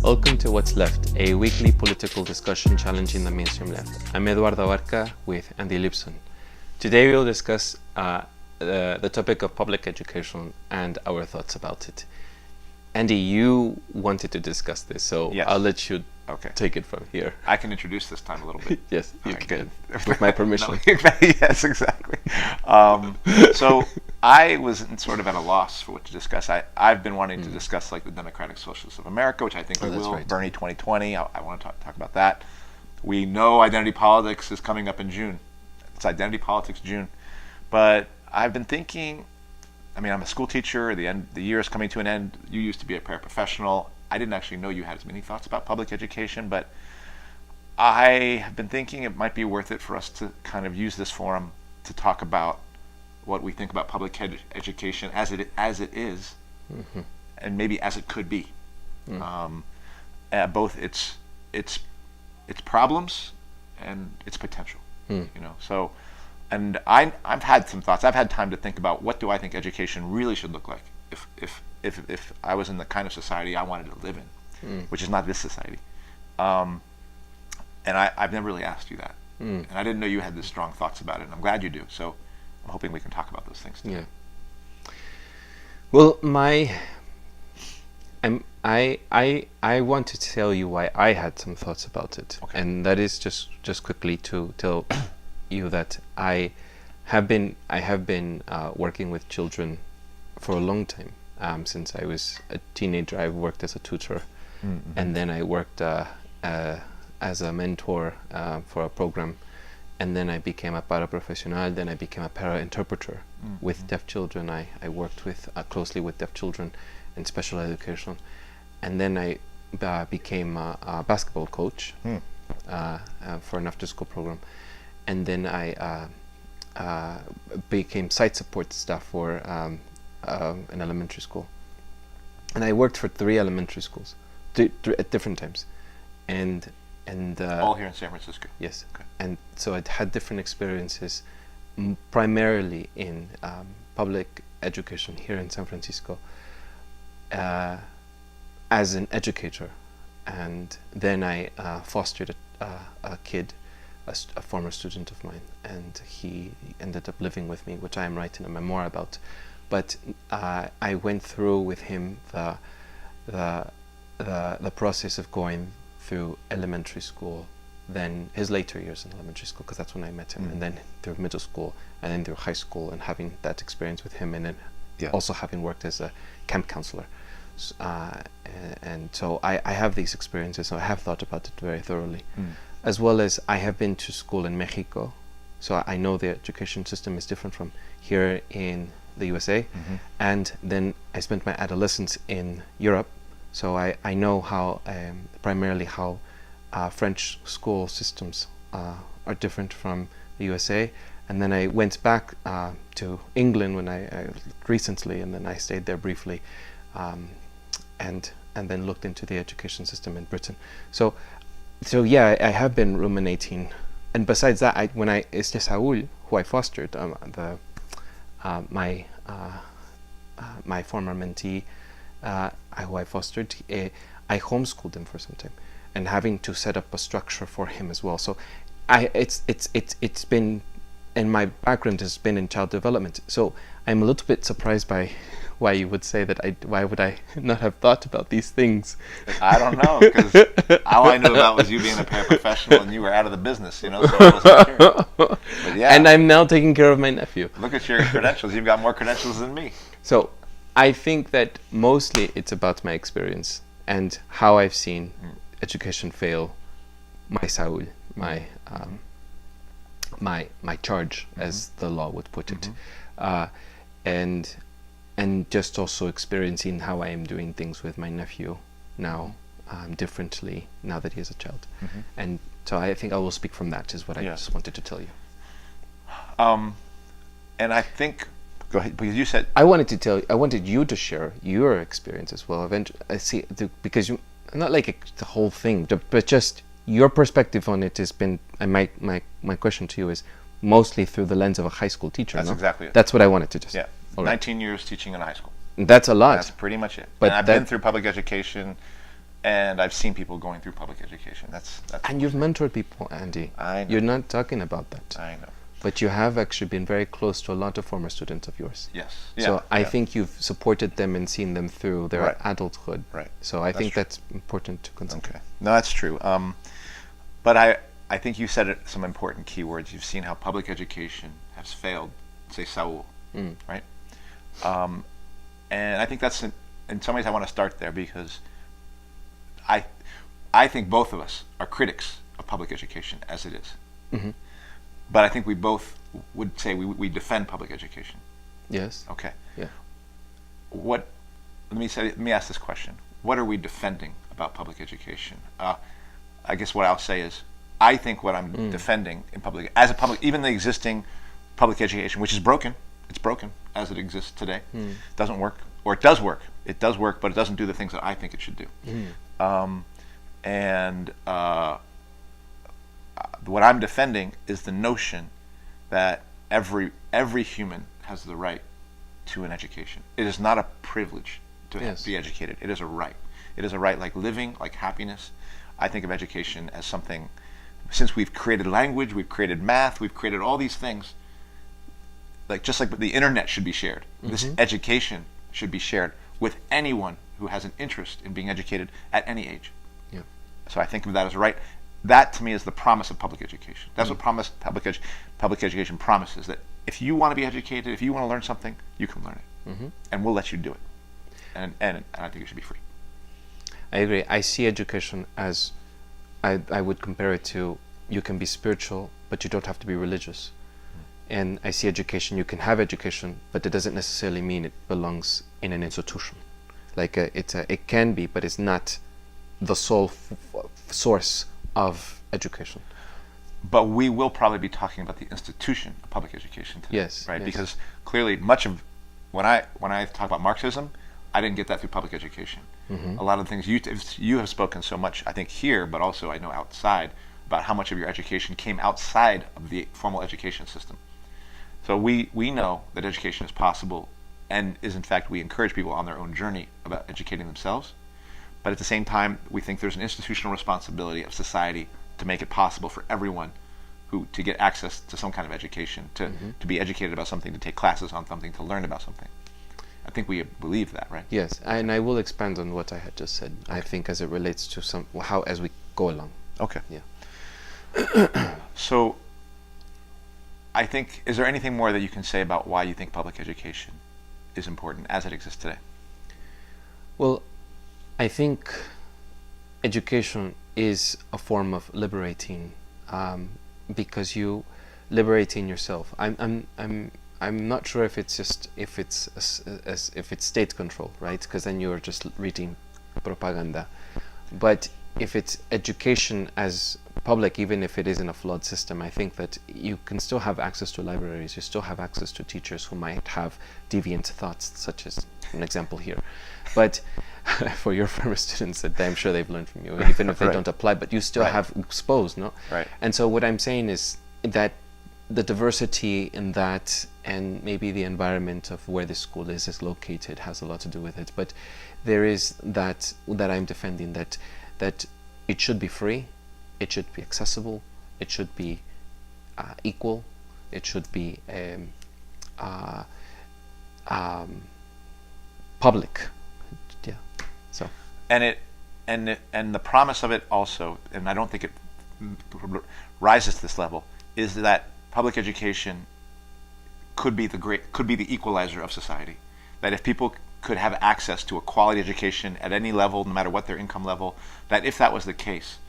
Welcome to What's Left, a weekly political discussion challenging the mainstream left. I'm Eduardo Abarca with Andy Lipson. Today we will discuss the topic of public education and our thoughts about it. Andy, you wanted to discuss this, so Yes. I'll let you Okay. take it from here. I can introduce this time a little bit. Yes, you Okay, can, good. with my permission. Yes, exactly. So I was sort of at a loss for what to discuss. I've been wanting to discuss like the Democratic Socialists of America, which I think we that's will. right. Bernie 2020. I want to talk about that. We know identity politics is coming up in June. It's identity politics June. But I've been thinking, I mean, I'm a school teacher. The year is coming to an end. You used to be a paraprofessional. I didn't actually know you had as many thoughts about public education, but I have been thinking it might be worth it for us to kind of use this forum to talk about what we think about public education as it is, and maybe as it could be, both its problems and its potential. You know, so, and I've had some thoughts. I've had time to think about what do I think education really should look like if I was in the kind of society I wanted to live in, which is not this society. And I've never really asked you that. And I didn't know you had this strong thoughts about it, and I'm glad you do. So I'm hoping we can talk about those things today. Yeah. Well, I want to tell you why I had some thoughts about it, Okay. and that is just quickly to tell you that I have been working with children for a long time. Since I was a teenager, I worked as a tutor, and then I worked as a mentor for a program, and then I became a paraprofessional. Then I became a para-interpreter with deaf children. I worked with closely with deaf children in special education, and then I became a basketball coach for an after-school program, and then I became site support staff for an elementary school, and I worked for 3 elementary schools at different times, and All here in San Francisco. yes, Okay. and so I'd had different experiences, primarily in public education here in San Francisco, as an educator, and then I fostered a kid, a former student of mine, and he ended up living with me, which I am writing a memoir about. But I went through with him the process of going through elementary school, then his later years in elementary school, because that's when I met him, and then through middle school, and then through high school, and having that experience with him, and then also having worked as a camp counselor. And so I have these experiences, so I have thought about it very thoroughly, as well as I have been to school in Mexico, so I know the education system is different from here in the USA, and then I spent my adolescence in Europe, so I know how primarily how French school systems are different from the USA, and then I went back to England when I recently, and then I stayed there briefly, and then looked into the education system in Britain. So yeah, I have been ruminating, and besides that, when Este Saúl, who I fostered, my former mentee, who I fostered, I homeschooled him for some time, and having to set up a structure for him as well. So it's been, and my background has been in child development. So I'm a little bit surprised by why you would say that. Why would I not have thought about these things? I don't know, because all I knew about was you being a paraprofessional and you were out of the business, you know, so I wasn't sure. But yeah, And I'm now taking care of my nephew. look at your credentials. You've got more credentials than me. So I think that mostly it's about my experience and how I've seen education fail my Saúl, my charge, as the law would put it, and just also experiencing how I am doing things with my nephew now, differently now that he is a child. And so I think I will speak from that, is what I just wanted to tell you. And I think, go ahead, because you said, I wanted you to share your experience as well. Because you, not like the whole thing, but just your perspective on it has been, and my question to you is mostly through the lens of a high school teacher. That's exactly it. That's what I wanted to just. Yeah, All right. 19 years teaching in high school. That's a lot. That's pretty much it. But And I've been through public education and I've seen people going through public education. That's And you've mentored people, Andy. I know. You're not talking about that. I know. But you have actually been very close to a lot of former students of yours. Yes. So I think you've supported them and seen them through their Right. adulthood. Right. So I think true. that's important to consider. Okay. No, that's true. But I think you said some important keywords. You've seen how public education has failed, say Saul, right? And I think that's, in some ways, I want to start there because I think both of us are critics of public education as it is. Mm-hmm. But I think we both would say we defend public education. Yes. Okay. Yeah. Let me ask this question. What are we defending about public education? I guess what I'll say is, I think what I'm defending in even the existing public education, which is broken, it's broken as it exists today, doesn't work, or it does work. It does work, but it doesn't do the things that I think it should do. What I'm defending is the notion that every human has the right to an education. It is not a privilege to be educated. It is a right. It is a right like living, like happiness. I think of education as something, since we've created language, we've created math, we've created all these things, just like the internet should be shared. This education should be shared with anyone who has an interest in being educated at any age. Yeah. So I think of that as a right. That to me is the promise of public education. That's what public education promises, that if you want to be educated, if you want to learn something, you can learn it, and we'll let you do it. And I think it should be free. I agree. I see education as, I would compare it to, you can be spiritual, but you don't have to be religious. And I see education, you can have education, but it doesn't necessarily mean it belongs in an institution. It can be, but it's not the sole source of education. But we will probably be talking about the institution of public education today. Yes. Right? Yes. Because clearly much of, when I talk about Marxism, I didn't get that through public education. A lot of the things you have spoken so much, I think here, but also I know outside, about how much of your education came outside of the formal education system. So we know that education is possible, and is in fact, we encourage people on their own journey about educating themselves. But at the same time, we think there's an institutional responsibility of society to make it possible for everyone to get access to some kind of education, to be educated about something, to take classes on something, to learn about something. I think we believe that, right? Yes, and I will expand on what I had just said. Okay. I think as it relates to how as we go along. Okay. Yeah. So, I think, is there anything more that you can say about why you think public education is important as it exists today? Well, I think education is a form of liberating, because you liberating yourself. I'm not sure if it's state control, right? Because then you're just reading propaganda. But if it's education as public, even if it is in a flawed system, I think that you can still have access to libraries. You still have access to teachers who might have deviant thoughts, such as an example here. But for your former students, that I'm sure they've learned from you, even if they don't apply, but you still have exposed, no? Right. And so what I'm saying is that the diversity in that, and maybe the environment of where the school is located, has a lot to do with it. But there is that I'm defending, that it should be free, it should be accessible, it should be equal, it should be public. Yeah. So. And the promise of it also, and I don't think it rises to this level, is that public education could be the equalizer of society. That if people could have access to a quality education at any level, no matter what their income level, that if that was the case,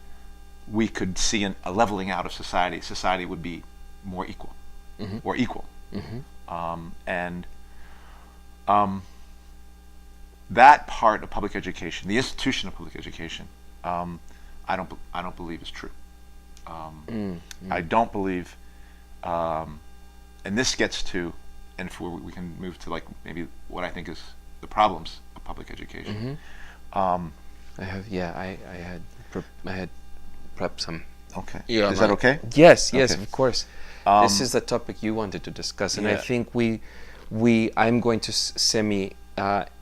we could see a leveling out of society. Society would be more equal, or equal. That part of public education, the institution of public education, I don't believe is true. I don't believe, and this gets to, and if we can move to maybe what I think is the problems of public education. I had prepped some. Okay. Yeah, is that okay? Yes, okay. Of course. This is the topic you wanted to discuss, and I think I'm going to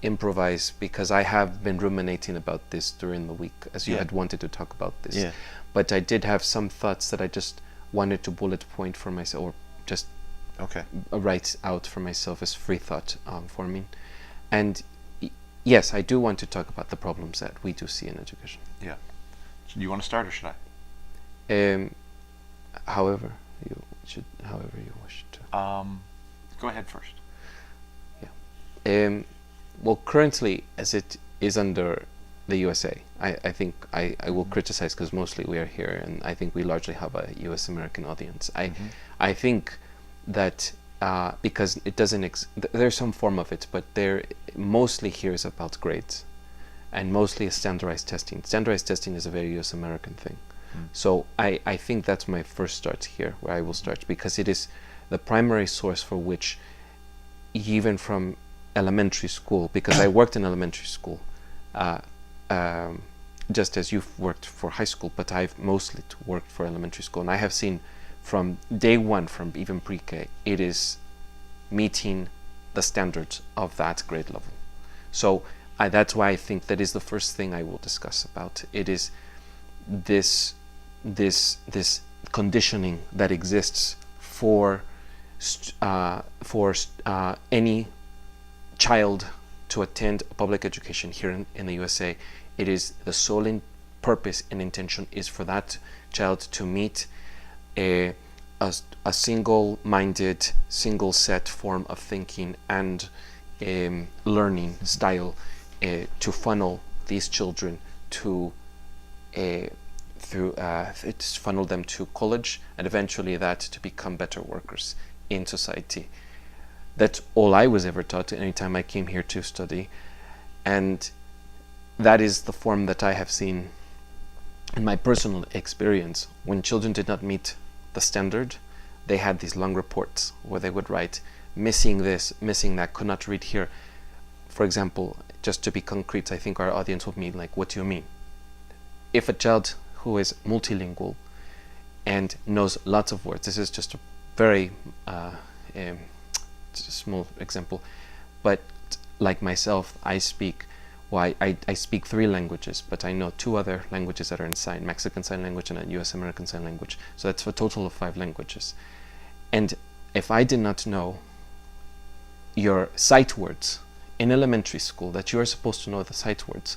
improvise because I have been ruminating about this during the week, as you had wanted to talk about this. Yeah. But I did have some thoughts that I just wanted to bullet point for myself, or just write out for myself as free thought forming. And yes, I do want to talk about the problems that we do see in education. Yeah. So you want to start, or should I? However you wish to. Go ahead first. Yeah. Well, currently, as it is under the USA, I think I will criticize because mostly we are here, and I think we largely have a U.S. American audience. I think that because it doesn't, there's some form of it, but there mostly here is about grades, and mostly is standardized testing. Standardized testing is a very U.S. American thing. So I think that's my first start here, where I will start, because it is the primary source for which, even from elementary school, because I worked in elementary school, just as you've worked for high school, but I've mostly worked for elementary school, and I have seen from day one, from even pre-K, it is meeting the standards of that grade level. So that's why I think that is the first thing I will discuss about. It is this conditioning that exists for any child to attend a public education here in the USA. It is the sole purpose and intention is for that child to meet a single-minded, single-set form of thinking and learning style to funnel these children to funnel them to college, and eventually that to become better workers in society. That's all I was ever taught anytime I came here to study, and that is the form that I have seen in my personal experience. When children did not meet the standard, they had these long reports where they would write, missing this, missing that, could not read here. For example, just to be concrete, I think our audience would mean, like, what do you mean? If a child who is multilingual and knows lots of words, this is just a very small example, but like myself, I speak 3 languages, but I know 2 other languages that are in sign, Mexican Sign Language and a US American Sign Language. So that's a total of 5 languages. And if I did not know your sight words in elementary school, that you are supposed to know the sight words,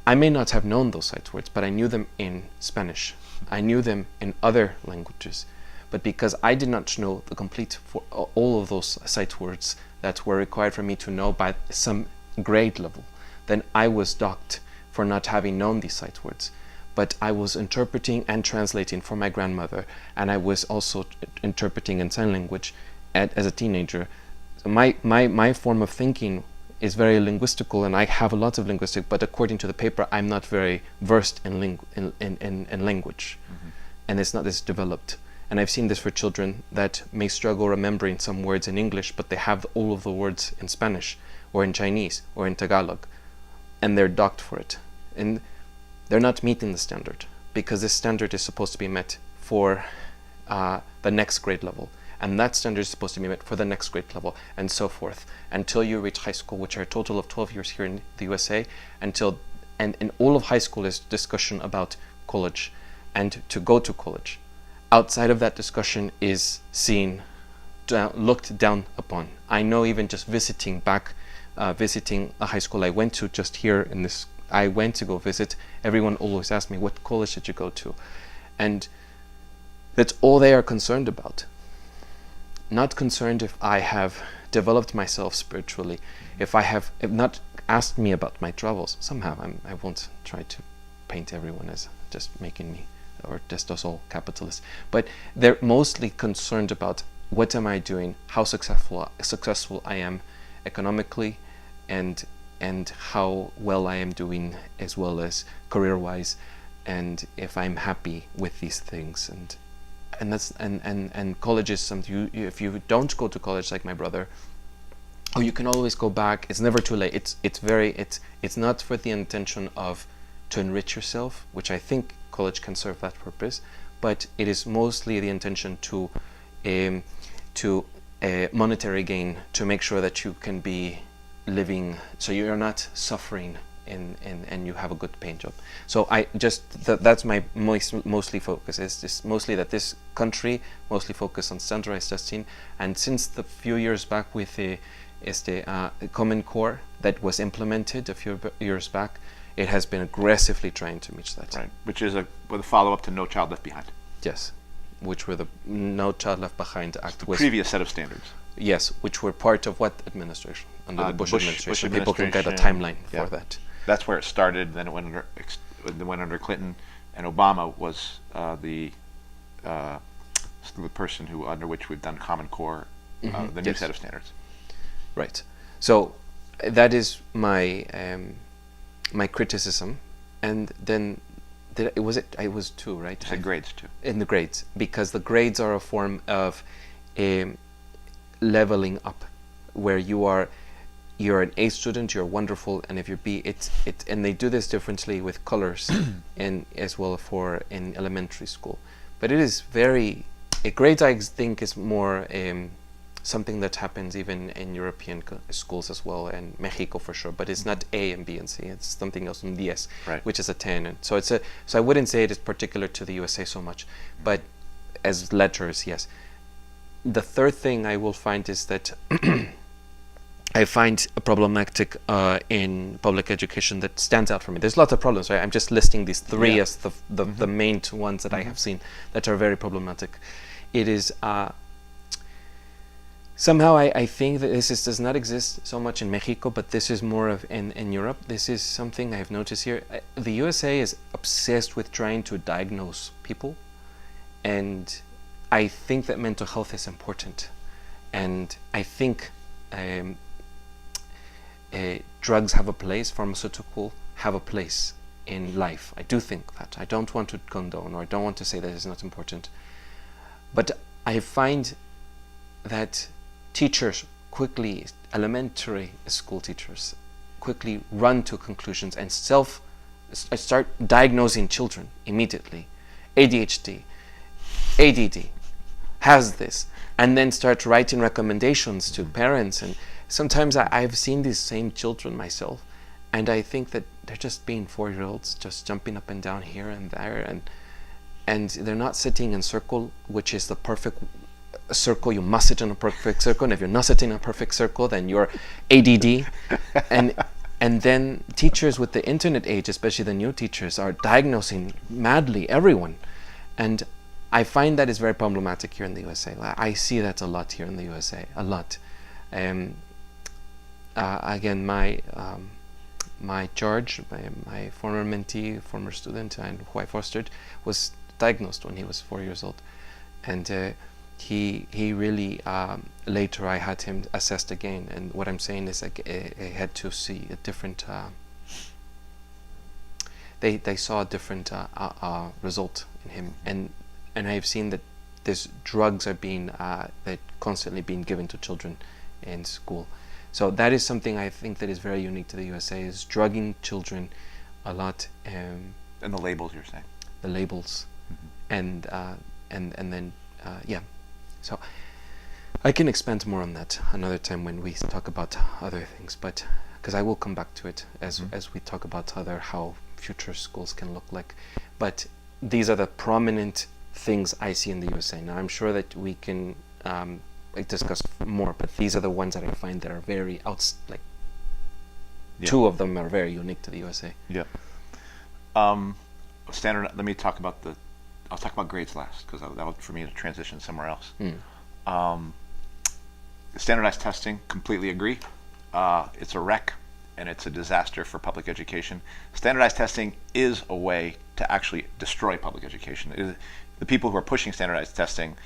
I may not have known those sight words, but I knew them in Spanish. I knew them in other languages. But because I did not know the complete for all of those sight words that were required for me to know by some grade level, then I was docked for not having known these sight words. But I was interpreting and translating for my grandmother, and I was also interpreting in sign language as a teenager. So my form of thinking is very linguistical, and I have a lot of linguistic, but according to the paper, I'm not very versed in language, and it's not as developed. And I've seen this for children that may struggle remembering some words in English, but they have all of the words in Spanish, or in Chinese, or in Tagalog, and they're docked for it. And they're not meeting the standard, because this standard is supposed to be met for the next grade level. And that standard is supposed to be met for the next grade level, and so forth, until you reach high school, which are a total of 12 years here in the USA, and all of high school is discussion about college and to go to college. Outside of that discussion is seen, looked down upon. I know, even just visiting a high school I went to just here in this, I went to go visit, everyone always asked me, what college did you go to? And that's all they are concerned about. Not concerned if I have developed myself spiritually, if not asked me about my travels. Somehow I won't try to paint everyone as just making me, or just us all capitalists, but they're mostly concerned about what am I doing, how successful I am economically, and how well I am doing as well as career-wise, and if I'm happy with these things. And that's and college is something if you don't go to college, like my brother, or you can always go back. It's never too late. It's not for the intention of to enrich yourself, which I think college can serve that purpose, but it is mostly the intention to monetary gain, to make sure that you can be living, so you're not suffering and you have a good paying job. So I just that's my mostly focus is just mostly that this country mostly focus on standardized testing, and since the few years back with the Common Core that was implemented a few years back, it has been aggressively trying to reach that. Right, which is with a follow-up to No Child Left Behind. Yes, which were the No Child Left Behind Act. The previous set of standards. Yes, which were part of what administration? Under the Bush administration. Bush People can get a timeline for that. That's where it started. Then it went under Clinton, and Obama was the person under which we've done Common Core, the new set of standards. Right. So that is my my criticism, and then it was two, right? You said grades too. In the grades, because the grades are a form of leveling up, where you're an A student, you're wonderful, and if you're B, and they do this differently with colors, and as well for in elementary school. But it is grades, I think, is more something that happens even in European schools as well, and Mexico for sure. But it's not A and B and C. It's something else, un 10, right, which is a 10. And so so I wouldn't say it is particular to the USA so much, but as letters, yes. The third thing I will find is that I find a problematic in public education that stands out for me. There's lots of problems, right? I'm just listing these three as the main ones that I have seen that are very problematic. It is somehow I think that this does not exist so much in Mexico, but this is more of in Europe. This is something I've noticed here. The USA is obsessed with trying to diagnose people, and I think that mental health is important, and I think drugs have a place, pharmaceutical have a place in life. I do think that. I don't want to condone, or I don't want to say that it's not important. But I find that teachers quickly, elementary school teachers, quickly run to conclusions and start diagnosing children immediately. ADHD, ADD, has this, and then start writing recommendations to parents. And sometimes I've seen these same children myself, and I think that they're just being 4-year-olds, just jumping up and down here and there, and they're not sitting in circle, which is the perfect circle. You must sit in a perfect circle, and if you're not sitting in a perfect circle, then you're ADD. And then teachers with the internet age, especially the new teachers, are diagnosing madly everyone, and I find that is very problematic here in the USA. I see that a lot here in the USA, a lot. Again, my George, my former mentee, former student, and who I fostered, was diagnosed when he was 4 years old, and he really later I had him assessed again. And what I'm saying is, like, I had to see a different. They saw a different result in him, and I've seen that these drugs are being that constantly being given to children in school. So that is something I think that is very unique to the USA, is drugging children a lot. And the labels, you're saying? The labels, and then yeah. So I can expand more on that another time when we talk about other things, but because I will come back to it as we talk about how future schools can look like. But these are the prominent things I see in the USA. Now I'm sure that we can discuss more, but these are the ones that I find that are very two of them are very unique to the USA. Yeah. Standard. Let me talk about I'll talk about grades last, because that was for me to transition somewhere else. Standardized testing, completely agree. It's a wreck, and it's a disaster for public education. Standardized testing is a way to actually destroy public education. The people who are pushing standardized testing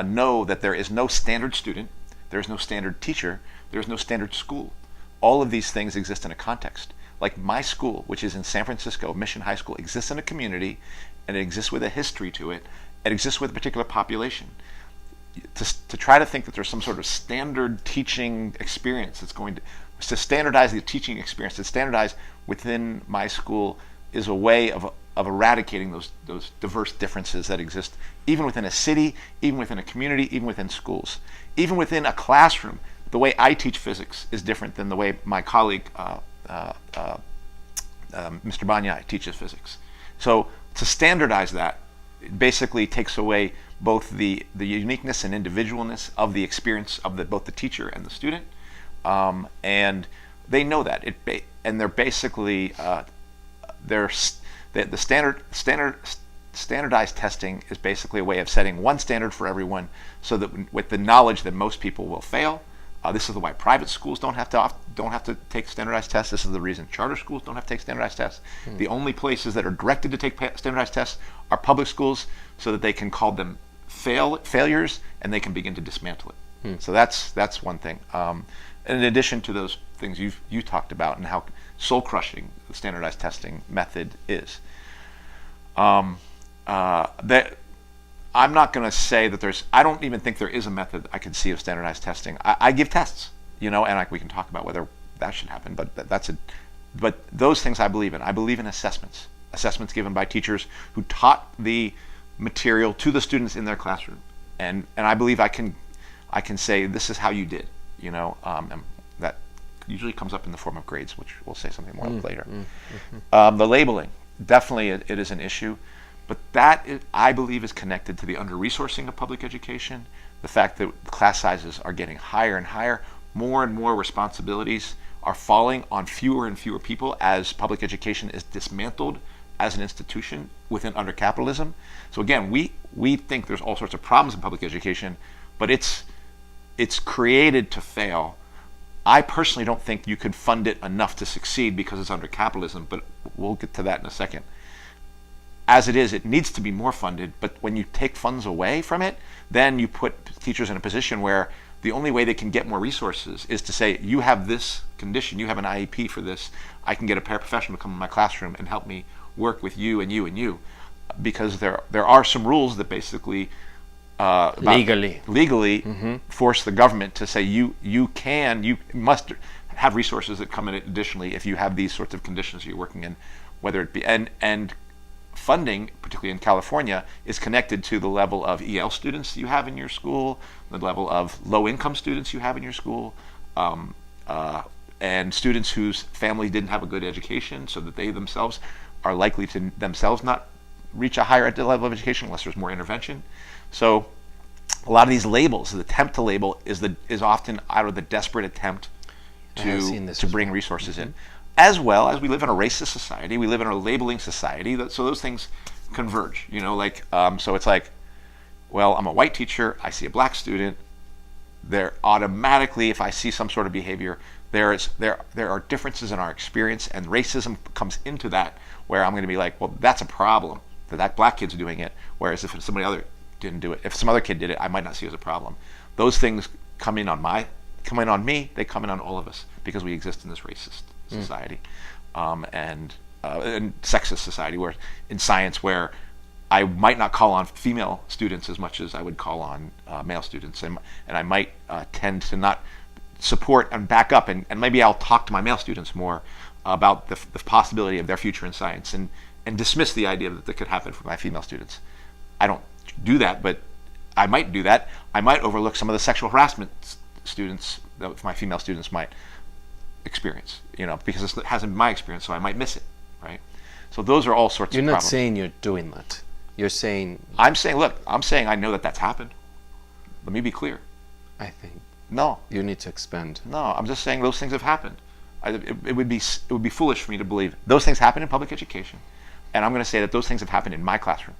know that there is no standard student, there is no standard teacher, there is no standard school. All of these things exist in a context. Like my school, which is in San Francisco, Mission High School, exists in a community, and it exists with a history to it. It exists with a particular population. To try to think that there's some sort of standard teaching experience that's going to standardize the teaching experience, to standardize within my school, is a way of eradicating those diverse differences that exist even within a city, even within a community, even within schools. Even within a classroom, the way I teach physics is different than the way my colleague, Mr. Banyai, teaches physics. So to standardize that, it basically takes away both the uniqueness and individualness of the experience of both the teacher and the student. And they know that. And they're basically, the standardized testing is basically a way of setting one standard for everyone, so that with the knowledge that most people will fail. This is why private schools don't have to take standardized tests. This is the reason charter schools don't have to take standardized tests. The only places that are directed to take standardized tests are public schools, so that they can call them failures and they can begin to dismantle it. So that's one thing. In addition to those things you talked about and how soul crushing the standardized testing method is. I'm not going to say that I don't even think there is a method I can see of standardized testing. I give tests, and we can talk about whether that should happen, but but those things I believe in. I believe in assessments given by teachers who taught the material to the students in their classroom, and I believe I can say this is how you did, and that usually comes up in the form of grades, which we'll say something more later. The labeling, definitely it is an issue. But that, I believe, is connected to the under-resourcing of public education, the fact that class sizes are getting higher and higher, more and more responsibilities are falling on fewer and fewer people as public education is dismantled as an institution under capitalism. So again, we think there's all sorts of problems in public education, but it's created to fail. I personally don't think you could fund it enough to succeed because it's under capitalism, but we'll get to that in a second. As it is, it needs to be more funded, but when you take funds away from it, then you put teachers in a position where the only way they can get more resources is to say, you have this condition, you have an IEP for this, I can get a paraprofessional to come in my classroom and help me work with you and you and you. Because there are some rules that basically legally force the government to say you must have resources that come in additionally if you have these sorts of conditions you're working in, whether it be, and funding, particularly in California, is connected to the level of EL students you have in your school, the level of low-income students you have in your school, and students whose family didn't have a good education, so that they themselves are likely to themselves not reach a higher level of education unless there's more intervention. So a lot of these labels, the attempt to label is often out of the desperate attempt to bring resources in. As well as we live in a racist society, we live in a labeling society, so those things converge. So it's like, well, I'm a white teacher, I see a black student, there automatically, if I see some sort of behavior, there are differences in our experience, and racism comes into that, where I'm going to be like, well, that's a problem that black kid's doing it, whereas if somebody other didn't do it, if some other kid did it, I might not see it as a problem. Those things come in on me, they come in on all of us, because we exist in this racist society, and sexist society, where in science, where I might not call on female students as much as I would call on male students, and I might tend to not support and back up, and maybe I'll talk to my male students more about the possibility of their future in science, and dismiss the idea that could happen for my female students. I don't do that, but I might do that. I might overlook some of the sexual harassment students that my female students might experience, because it hasn't been my experience, so I might miss it, right? So those are all sorts of problems. You're not saying you're doing that. You're saying... I'm saying I know that's happened. Let me be clear. I think... No. You need to expand. No, I'm just saying those things have happened. It would be foolish for me to believe those things happen in public education, and I'm going to say that those things have happened in my classroom.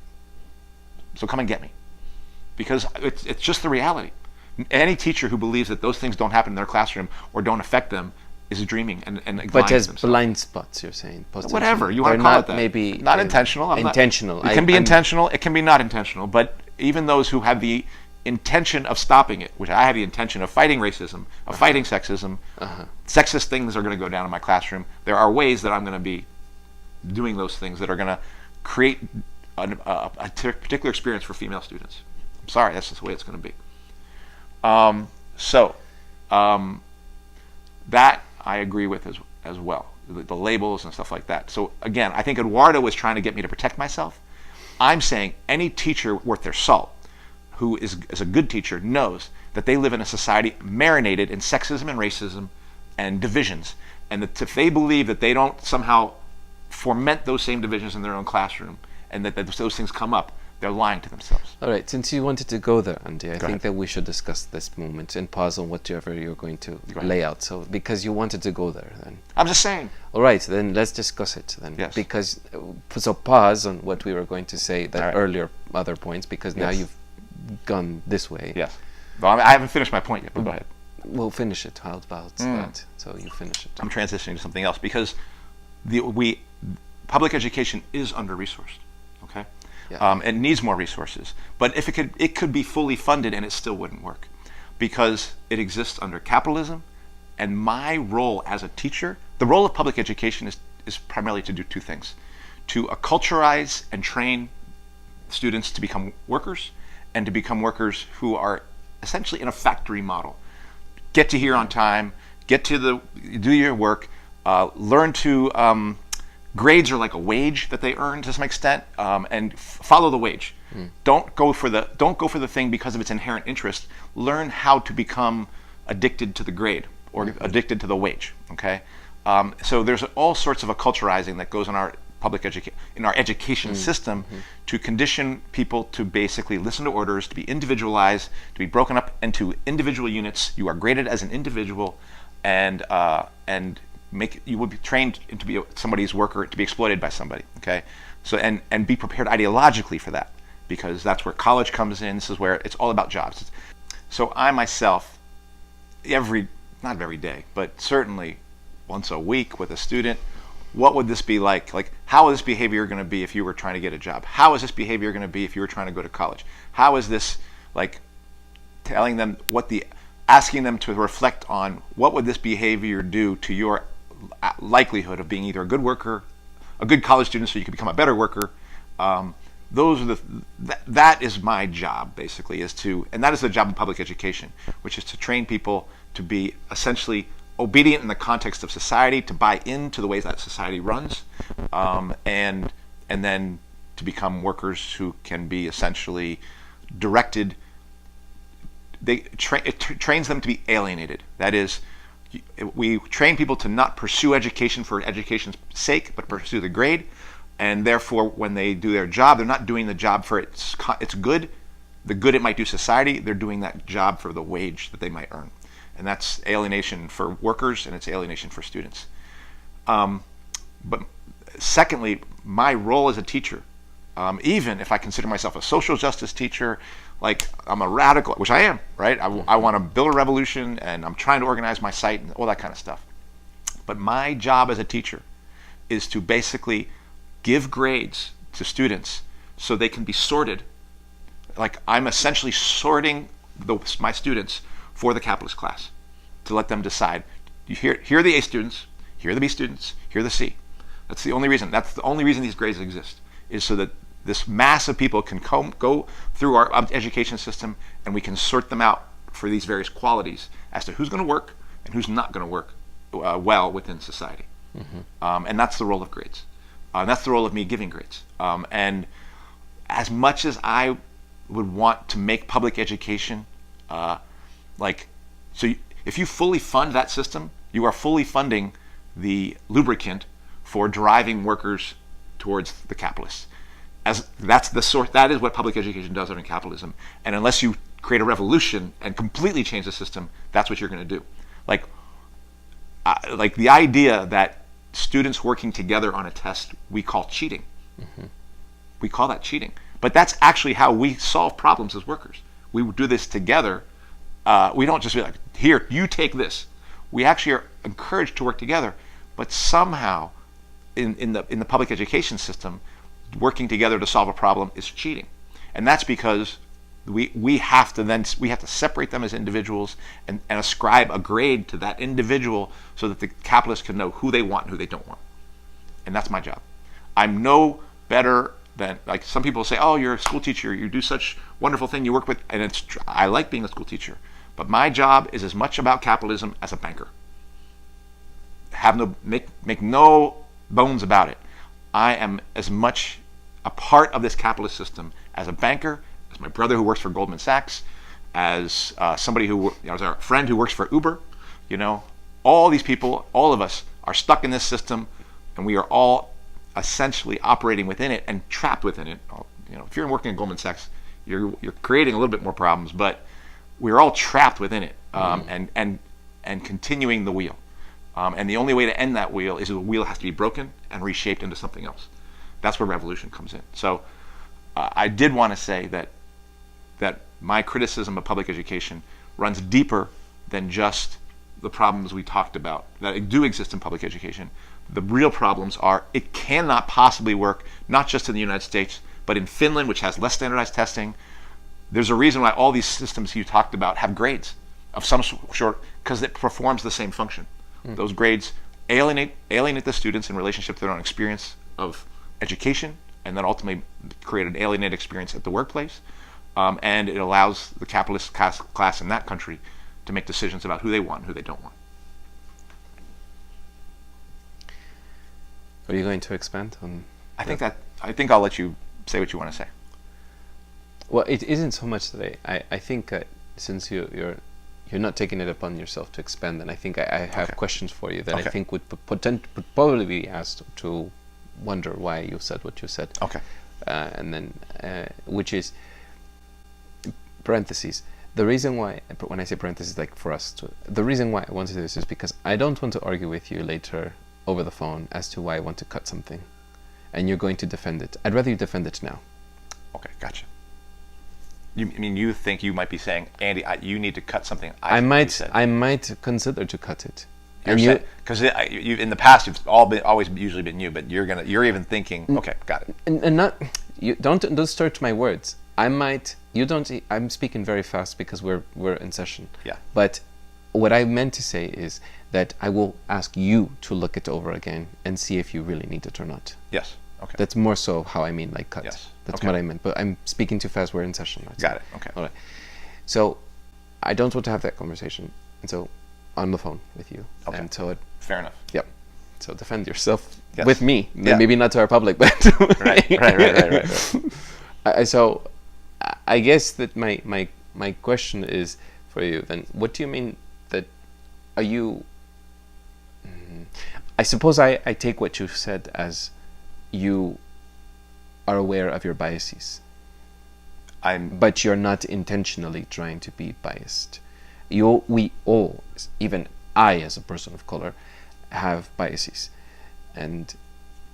So come and get me. Because it's just the reality. Any teacher who believes that those things don't happen in their classroom or don't affect them is dreaming and but there's blind spots, you're saying. Whatever you want to call it that. Maybe not intentional. Intentional. It can be intentional. It can be not intentional. But even those who have the intention of stopping it, which I have the intention of fighting racism, of fighting sexism, sexist things are going to go down in my classroom. There are ways that I'm going to be doing those things that are going to create a particular experience for female students. I'm sorry, that's just the way it's going to be. That I agree with as well, the labels and stuff like that. So again, I think Eduardo was trying to get me to protect myself. I'm saying any teacher worth their salt who is a good teacher knows that they live in a society marinated in sexism and racism and divisions, and that if they believe that they don't somehow foment those same divisions in their own classroom, and that those things come up, they're lying to themselves. All right, since you wanted to go there, Andy, I think ahead. that we should discuss this moment and pause on whatever you're going to Go ahead. lay out. So, because you wanted to go there, then. I'm just saying. All right, then let's discuss it then. Yes. Because, so pause on what we were going to say, the All right. earlier other points, because now Yes. you've gone this way. Yes. Well, I haven't finished my point yet, but go ahead. We'll finish it. How about that? So you finish it. I'm transitioning to something else because public education is under-resourced. Okay. Yeah. It needs more resources, but if it could be fully funded and it still wouldn't work, because it exists under capitalism. And my role as a teacher, the role of public education is primarily to do two things: to acculturize and train students to become workers, and to become workers who are essentially in a factory model. Get to here on time, do your work, learn to. Grades are like a wage that they earn to some extent, and follow the wage. Don't go for the thing because of its inherent interest. Learn how to become addicted to the grade or addicted to the wage. Okay, so there's all sorts of acculturizing that goes on our education system to condition people to basically listen to orders, to be individualized, to be broken up into individual units. You are graded as an individual, and you will be trained to be somebody's worker, to be exploited by somebody. Okay, so and be prepared ideologically for that, because that's where college comes in. This is where it's all about jobs. So I myself, not every day, but certainly once a week with a student, what would this be like? Like, how is this behavior going to be if you were trying to get a job? How is this behavior going to be if you were trying to go to college? How is this like telling them asking them to reflect on what would this behavior do to your likelihood of being either a good worker, a good college student, so you can become a better worker. That is my job, basically, and that is the job of public education, which is to train people to be essentially obedient in the context of society, to buy into the ways that society runs, and then to become workers who can be essentially directed. It trains them to be alienated. That is, we train people to not pursue education for education's sake, but pursue the grade, and therefore, when they do their job, they're not doing the job for its good, the good it might do society. They're doing that job for the wage that they might earn, and that's alienation for workers, and it's alienation for students. But secondly, my role as a teacher, even if I consider myself a social justice teacher, like I'm a radical, which I am, right? I want to build a revolution, and I'm trying to organize my site and all that kind of stuff. But my job as a teacher is to basically give grades to students so they can be sorted. Like, I'm essentially sorting my students for the capitalist class to let them decide. Here are the A students, here are the B students, here are the C. That's the only reason. That's the only reason these grades exist, is so that this mass of people can go through our education system, and we can sort them out for these various qualities as to who's going to work and who's not going to work well within society. And that's the role of grades. That's the role of me giving grades. And as much as I would want to make public education, if you fully fund that system, you are fully funding the lubricant for driving workers towards the capitalists. That is what public education does under capitalism. And unless you create a revolution and completely change the system, that's what you're going to do. Like the idea that students working together on a test, we call cheating. We call that cheating. But that's actually how we solve problems as workers. We do this together. We don't just be like, here, you take this. We actually are encouraged to work together. But somehow, in the public education system, working together to solve a problem is cheating. And that's because we have to separate them as individuals and ascribe a grade to that individual so that the capitalists can know who they want and who they don't want. And that's my job. I'm no better than, like, some people say, oh, you're a school teacher, you do such wonderful thing, you work with, and I like being a school teacher. But my job is as much about capitalism as a banker. Make no bones about it. I am as much a part of this capitalist system as a banker, as my brother who works for Goldman Sachs, as somebody who, as our friend who works for Uber, all these people, all of us are stuck in this system, and we are all essentially operating within it and trapped within it. If you're working at Goldman Sachs, you're creating a little bit more problems, but we're all trapped within it, and continuing the wheel. And the only way to end that wheel is the wheel has to be broken and reshaped into something else. That's where revolution comes in. So I did want to say that my criticism of public education runs deeper than just the problems we talked about that do exist in public education. The real problems are it cannot possibly work, not just in the United States, but in Finland, which has less standardized testing. There's a reason why all these systems you talked about have grades of some sort, because it performs the same function. Those grades alienate the students in relationship to their own experience of education, and then ultimately create an alienated experience at the workplace. And it allows the capitalist class in that country to make decisions about who they want and who they don't want. Are you going to expand on? I think I'll let you say what you want to say. Well, it isn't so much that I think since you're not taking it upon yourself to expand, then I think I have questions for you that I think would probably be asked to wonder why you said what you said. Okay. And then, which is parentheses. The reason why, when I say parentheses, like for us, the reason why I want to do this is because I don't want to argue with you later over the phone as to why I want to cut something, and you're going to defend it. I'd rather you defend it now. Okay, gotcha. You think you might be saying, Andy, you need to cut something? I might consider to cut it. Because in the past you've always usually been you, but you're even thinking, okay, got it. And not you don't start my words. I'm speaking very fast because we're in session. Yeah. But what I meant to say is that I will ask you to look it over again and see if you really need it or not. Yes. Okay. That's more so how I mean, like cut. Yes. That's what I meant. But I'm speaking too fast. We're in session. Right? Got it. Okay. All right. So I don't want to have that conversation. And so on the phone with you. Okay. And so fair enough. Yep. So defend yourself Yes. with me. Yeah. Maybe not to our public, but Right. So I guess that my question is for you then, what do you mean that are you I suppose I take what you said as you are aware of your biases, but you're not intentionally trying to be biased. We all, even I as a person of color, have biases, and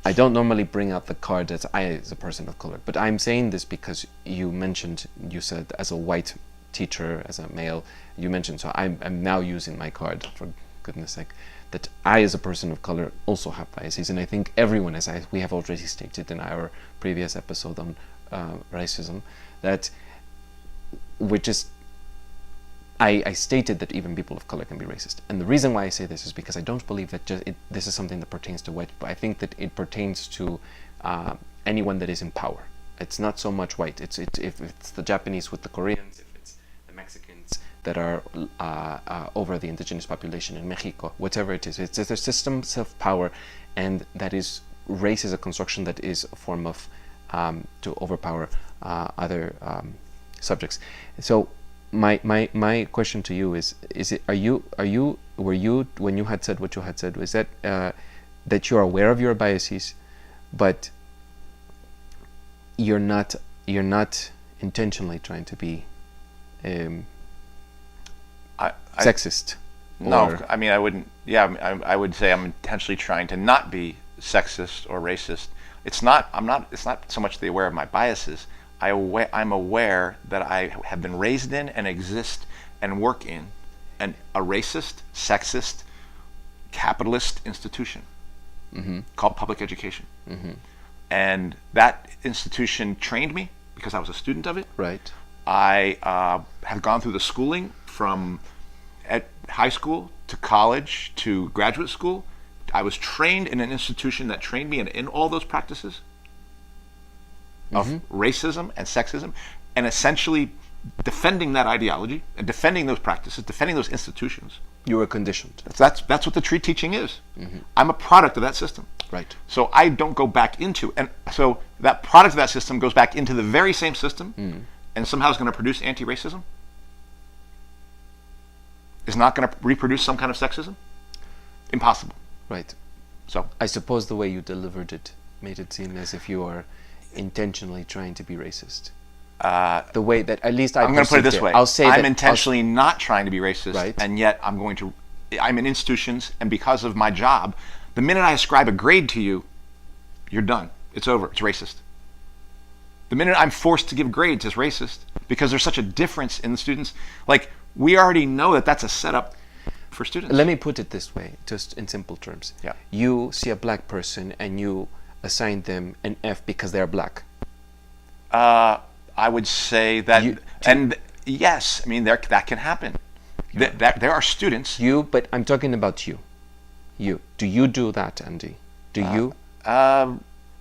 I don't normally bring out the card as I as a person of color, but I'm saying this because you said as a white teacher, as a male, you mentioned, so I'm now using my card, for goodness sake, that I as a person of color also have biases, and I think everyone, as we have already stated in our previous episode on racism, that I stated that even people of color can be racist. And the reason why I say this is because I don't believe that this is something that pertains to white people. I think that it pertains to anyone that is in power. It's not so much white. If it's the Japanese with the Koreans, if it's the Mexicans that are over the indigenous population in Mexico, whatever it is. It's a system of power, and that is race is a construction that is a form of to overpower other subjects. So my question to you is it were you when you had said what you had said, was that that you're aware of your biases, but you're not intentionally trying to be sexist? No, I mean I wouldn't. Yeah, I would say I'm intentionally trying to not be sexist or racist. It's not so much the aware of my biases. I'm aware that I have been raised in and exist and work in a racist, sexist, capitalist institution called public education. And that institution trained me because I was a student of it. Right. I have gone through the schooling from at high school to college to graduate school. I was trained in an institution that trained me in all those practices of racism and sexism, and essentially defending that ideology and defending those practices, defending those institutions. You were conditioned. That's what the tree teaching is. I'm a product of that system. Right. So I don't go back into, and so that product of that system goes back into the very same system and somehow is going to produce anti-racism? Is not going to reproduce some kind of sexism? Impossible. Right. So I suppose the way you delivered it made it seem as if you are intentionally trying to be racist. The way that, at least I'm going to put it this way. I'll say I'm intentionally not trying to be racist, Right. and yet I'm in institutions, and because of my job, the minute I ascribe a grade to you, you're done. It's over. It's racist. The minute I'm forced to give grades, it's racist, because there's such a difference in the students. Like, we already know that that's a setup for students. Let me put it this way, just in simple terms. Yeah. You see a black person and you assign them an F because they're black. I would say that, yes, I mean, that can happen. There are students. But I'm talking about you. You. Do you do that, Andy? Do you?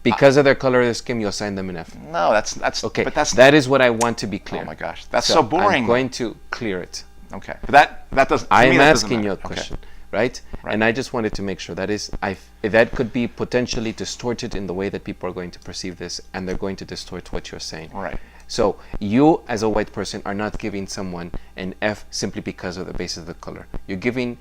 Because of their color of their skin, you assign them an F. No, that's Okay, but that is what I want to be clear. Oh my gosh, that's so boring. I'm going to clear it. Okay, but that doesn't. I am that doesn't asking you a matter. question, Okay. right? And I just wanted to make sure that could be potentially distorted in the way that people are going to perceive this, and they're going to distort what you're saying. Right. So you, as a white person, are not giving someone an F simply because of the basis of the color. You're giving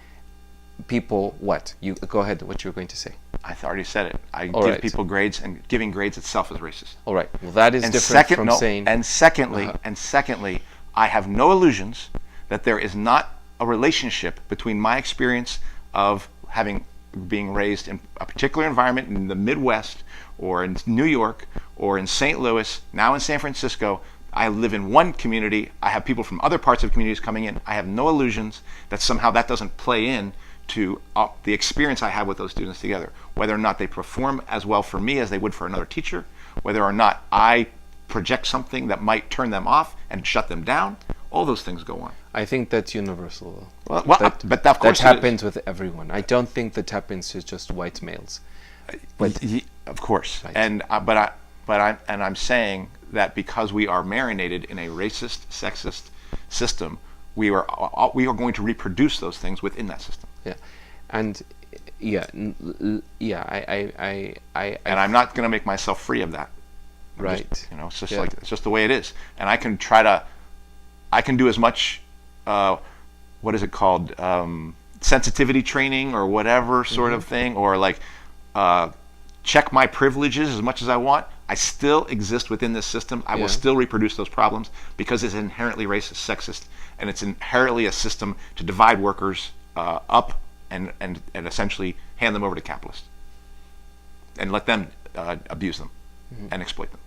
people what? You go ahead. What you're going to say? I already said it. I All give right. people grades, and giving grades itself is racist. All right. Well, that is different from saying. And secondly, I have no illusions that there is not a relationship between my experience of being raised in a particular environment in the Midwest, or in New York, or in St. Louis, now in San Francisco. I live in one community. I have people from other parts of communities coming in. I have no illusions that somehow that doesn't play in to the experience I have with those students together. Whether or not they perform as well for me as they would for another teacher, whether or not I project something that might turn them off and shut them down, all those things go on. I think that's universal. But of course that happens with everyone. I don't think that happens to just white males. But of course, right. and I'm saying that because we are marinated in a racist, sexist system, we are going to reproduce those things within that system. Yeah, and and I'm not going to make myself free of that. Right. It's just it's just the way it is, and I can do as much. What is it called? Sensitivity training or whatever sort of thing, or like check my privileges as much as I want. I still exist within this system. I will still reproduce those problems because it's inherently racist, sexist, and it's inherently a system to divide workers up and essentially hand them over to capitalists and let them abuse them and exploit them.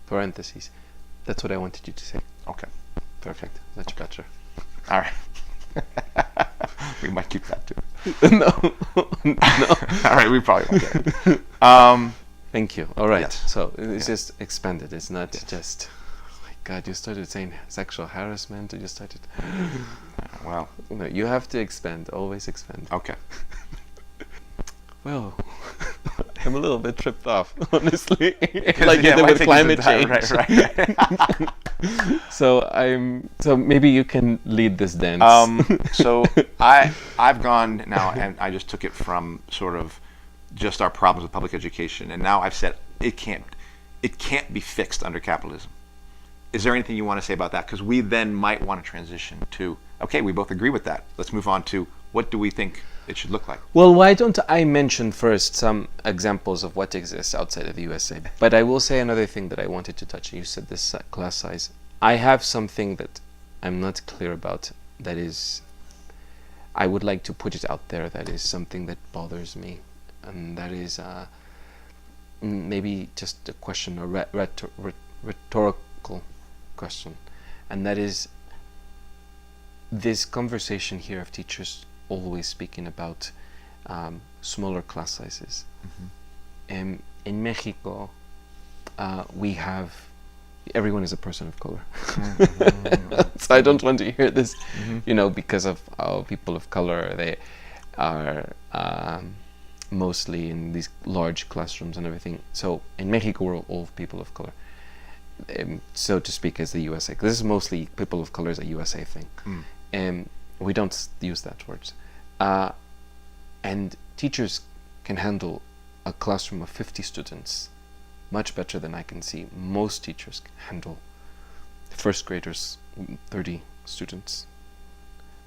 Parentheses. That's what I wanted you to say. Okay. Perfect. Much better. All right. We might keep that too. No. All right, we probably won't get it. Thank you. All right. Yes. So it's just expanded. It's not just. Oh my God! You started saying sexual harassment. You just started. Well. No, you have to expand. Always expand. Okay. Well, I'm a little bit tripped off, honestly. Like you did with climate change. Right. So maybe you can lead this dance. So I've gone now, and I just took it from sort of just our problems with public education, and now I've said it can't be fixed under capitalism. Is there anything you want to say about that? Because we then might want to transition to, okay, we both agree with that. Let's move on to what do we think it should look like. Well, why don't I mention first some examples of what exists outside of the USA? But I will say another thing that I wanted to touch. You said this class size. I have something that I'm not clear about. That is, I would like to put it out there. That is something that bothers me, and that is maybe just a question, a rhetorical question, and that is this conversation here of teachers always speaking about smaller class sizes. In Mexico, we have everyone is a person of color. So I don't want to hear this, because of how people of color, they are mostly in these large classrooms and everything. So in Mexico, we're all people of color, so to speak, as the USA. This is mostly people of color as a USA thing. And we don't use that word. And teachers can handle a classroom of 50 students much better than I can see most teachers handle first graders, 30 students.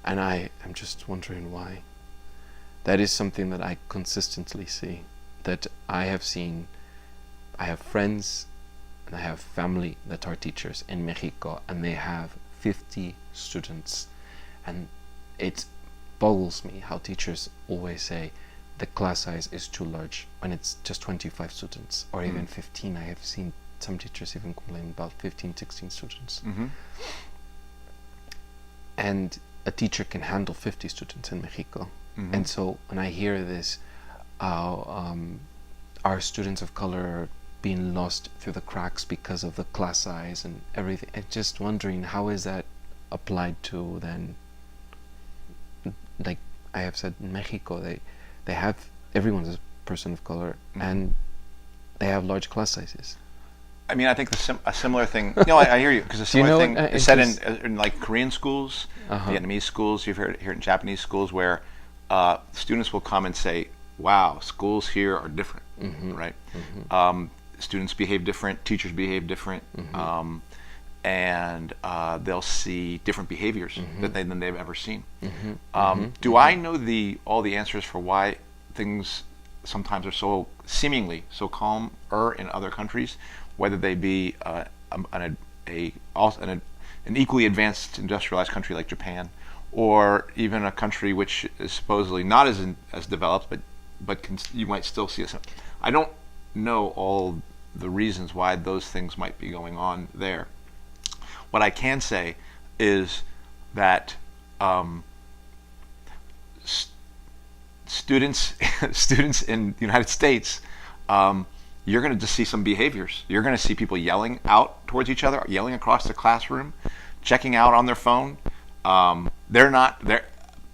And I am just wondering why. That is something that I consistently see, that I have seen. I have friends and I have family that are teachers in Mexico, and they have 50 students. And it boggles me how teachers always say the class size is too large when it's just 25 students, or even 15. I have seen some teachers even complain about 15, 16 students. And a teacher can handle 50 students in Mexico. And so when I hear this, our students of color are being lost through the cracks because of the class size and everything, I'm just wondering, how is that applied to then, like I have said, in Mexico, they have, everyone's a person of color, and they have large class sizes. I mean, I think a similar thing. No, I hear you, because a similar thing is said in like Korean schools, Vietnamese schools. You've heard it here in Japanese schools, where students will come and say, "Wow, schools here are different," right? Students behave different, teachers behave different, and they'll see different behaviors than they've ever seen. Do I know all the answers for why things sometimes are so seemingly so calmer in other countries, whether they be an equally advanced industrialized country like Japan, or even a country which is supposedly not as developed, but you might still see it. I don't know all the reasons why those things might be going on there. What I can say is that students in the United States, you're going to just see some behaviors. You're going to see people yelling out towards each other, yelling across the classroom, checking out on their phone. They're not there.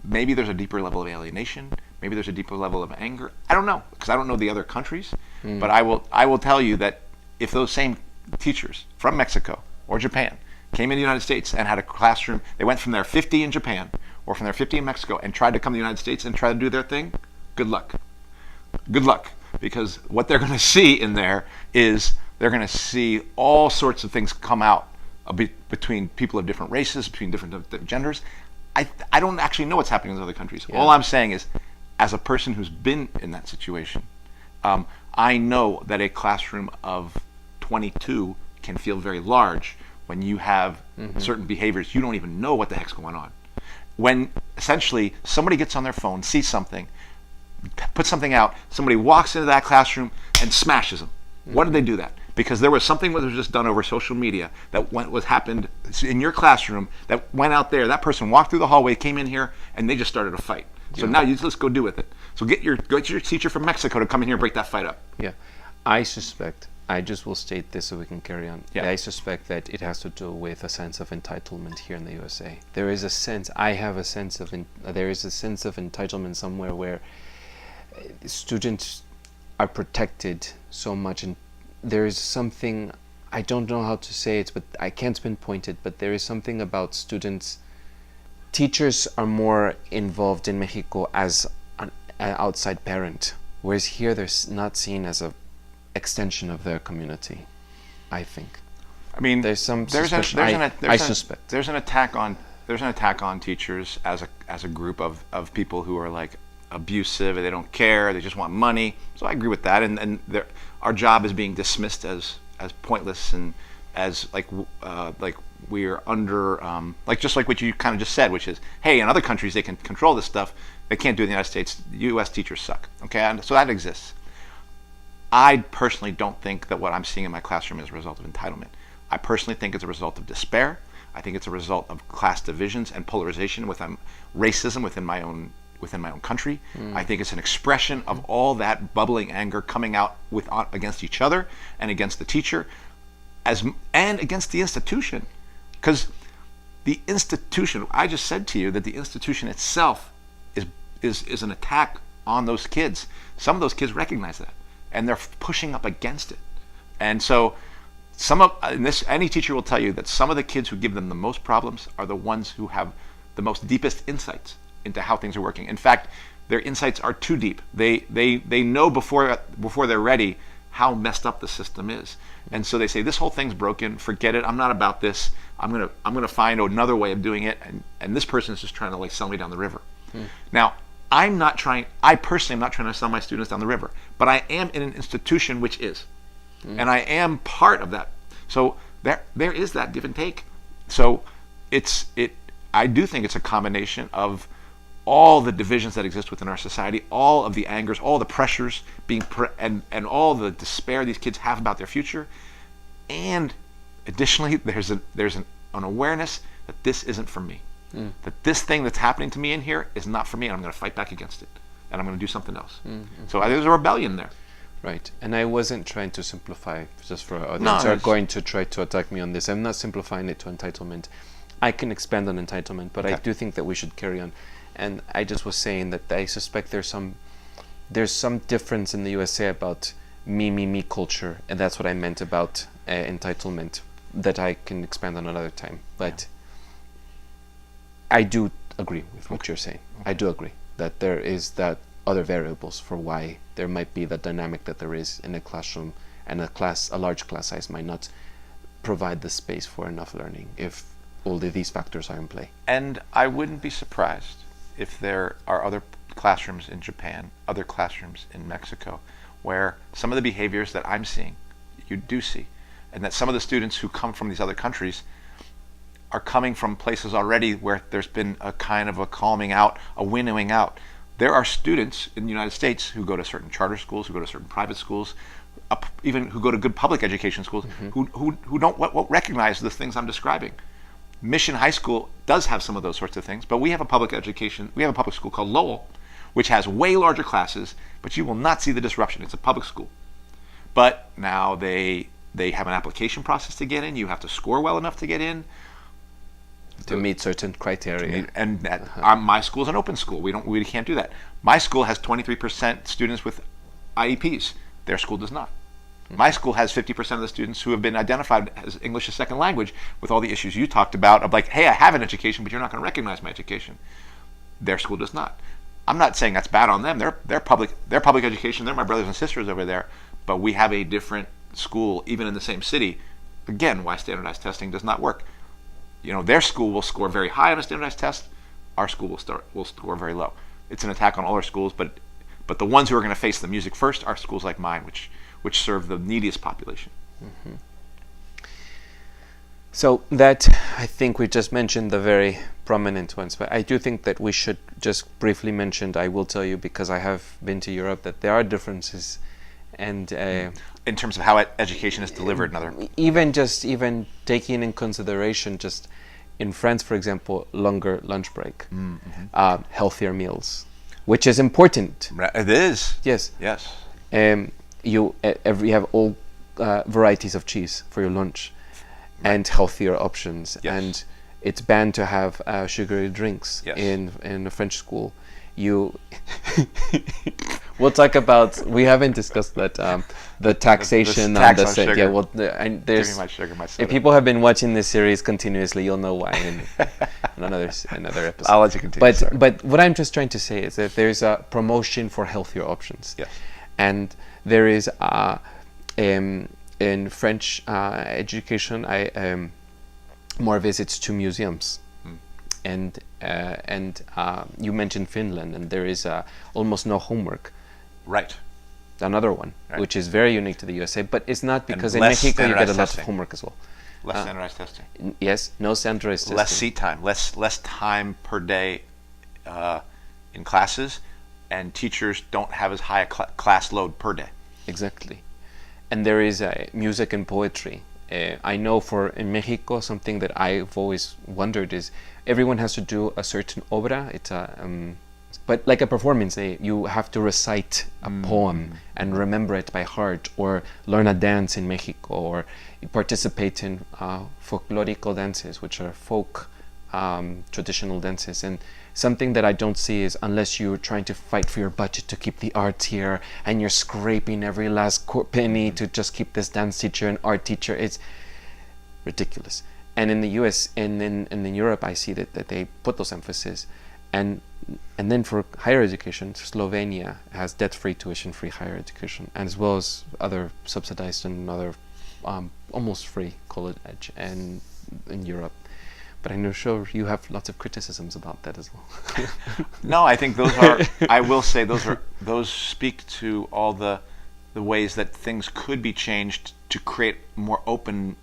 Maybe there's a deeper level of alienation. Maybe there's a deeper level of anger. I don't know, because I don't know the other countries. But I will tell you that if those same teachers from Mexico or Japan came in the United States and had a classroom, they went from their 50 in Japan or from their 50 in Mexico and tried to come to the United States and try to do their thing, good luck. Good luck. Because what they're going to see in there is they're going to see all sorts of things come out between people of different races, between different genders. I don't actually know what's happening in other countries. Yeah. All I'm saying is, as a person who's been in that situation, I know that a classroom of 22 can feel very large when you have certain behaviors. You don't even know what the heck's going on. When essentially somebody gets on their phone, sees something, puts something out, somebody walks into that classroom and smashes them. Why did they do that? Because there was something that was just done over social media that happened in your classroom that went out there. That person walked through the hallway, came in here, and they just started a fight. So now let's go do with it. So get your teacher from Mexico to come in here and break that fight up. Yeah, I suspect. I just will state this so we can carry on. Yeah. I suspect that it has to do with a sense of entitlement here in the USA. There is a sense. I have a sense of. There is a sense of entitlement somewhere where students are protected so much, and there is something. I don't know how to say it, but I can't pinpoint it. But there is something about students. Teachers are more involved in Mexico as an outside parent, whereas here they're not seen as a extension of their community, I think. I mean, I suspect there's an attack on teachers as a group of people who are like abusive, and they don't care, they just want money. So I agree with that, and our job is being dismissed as pointless, and as like we're under just like what you kind of just said, which is, hey, in other countries they can control this stuff, they can't do it in the United States. U.S. teachers suck. Okay, and so that exists. I personally don't think that what I'm seeing in my classroom is a result of entitlement. I personally think it's a result of despair. I think it's a result of class divisions and polarization within racism within my own country. I think it's an expression of all that bubbling anger coming out against each other and against the teacher, and against the institution. Because the institution, I just said to you that the institution itself is an attack on those kids. Some of those kids recognize that, and they're pushing up against it. And so any teacher will tell you that some of the kids who give them the most problems are the ones who have the most deepest insights into how things are working. In fact, their insights are too deep. They know before they're ready how messed up the system is. And so they say, this whole thing's broken, forget it, I'm not about this, I'm gonna find another way of doing it, and this person is just trying to like sell me down the river. Now, I personally am not trying to sell my students down the river, but I am in an institution which is. And I am part of that. So there is that give and take. So I do think it's a combination of all the divisions that exist within our society, all of the angers, all the pressures and all the despair these kids have about their future, and additionally there's an awareness that this isn't for me, that this thing that's happening to me in here is not for me, and I'm going to fight back against it, and I'm going to do something else. So there's a rebellion there. Right, and I wasn't trying to simplify, just for others No, are going to try to attack me on this. I'm not simplifying it to entitlement. I can expand on entitlement, but I Okay. do think that we should carry on. And I just was saying that I suspect there's some difference in the USA about me culture, and that's what I meant about entitlement, that I can expand on another time. But I do agree with what you're saying. I do agree that there is that other variables for why there might be the dynamic that there is in a classroom, and a large class size might not provide the space for enough learning if all of these factors are in play. And I wouldn't be surprised if there are other classrooms in Japan, other classrooms in Mexico, where some of the behaviors that I'm seeing, you do see, and that some of the students who come from these other countries are coming from places already where there's been a kind of a calming out, a winnowing out. There are students in the United States who go to certain charter schools, who go to certain private schools, even who go to good public education schools, who don't won't recognize the things I'm describing. Mission High School does have some of those sorts of things, but we have a public school called Lowell, which has way larger classes, but you will not see the disruption. It's a public school. But now they have an application process to get in. You have to score well enough to get in. To meet certain criteria. And my school is an open school. We can't do that. My school has 23% students with IEPs. Their school does not. My school has 50% of the students who have been identified as English as second language, with all the issues you talked about of like, hey, I have an education, but you're not going to recognize my education. Their school does not. I'm not saying that's bad on them. They're public education. They're my brothers and sisters over there. But we have a different school, even in the same city. Again, why standardized testing does not work. Their school will score very high on a standardized test. Our school will score very low. It's an attack on all our schools, but the ones who are going to face the music first are schools like mine, which serve the neediest population. So that, I think we just mentioned the very prominent ones, but I do think that we should just briefly mention, I will tell you, because I have been to Europe, that there are differences, and in terms of how education is delivered in other... Even taking in consideration, just in France, for example, longer lunch break, healthier meals, which is important. It is. Yes. Yes. You have all varieties of cheese for your lunch, and healthier options. Yes. And it's banned to have sugary drinks in a French school. We'll talk about. We haven't discussed that the taxation the tax on the on sugar. Yeah. Well, and there's. Give me my sugar, my soda. If people have been watching this series continuously, you'll know why in another episode. I'll let you continue. But what I'm just trying to say is that there's a promotion for healthier options. Yes. And there is in French education, more visits to museums, and you mentioned Finland, and there is almost no homework. Right. Another one, Right. which is very unique to the USA, but it's not, because in less Mexico you get a standardized lot of testing. homework as well. Less standardized testing. Yes, no standardized testing. Less seat time. Less time per day in classes, and teachers don't have as high a class load per day. Exactly. And there is music and poetry. I know in Mexico, something that I've always wondered is everyone has to do a certain obra. It's but like a performance, you have to recite a poem and remember it by heart, or learn a dance in Mexico, or participate in folklorico dances, which are folk traditional dances. And something that I don't see is, unless you're trying to fight for your budget to keep the arts here, and you're scraping every last penny to just keep this dance teacher and art teacher, it's ridiculous. And in the US and in Europe, I see that they put those emphasis, and then for higher education, Slovenia has debt-free, tuition-free higher education, and as well as other subsidized and other almost free college and in Europe. But I know, sure, you have lots of criticisms about that as well. No, I think those are. I will say those speak to all the ways that things could be changed to create more open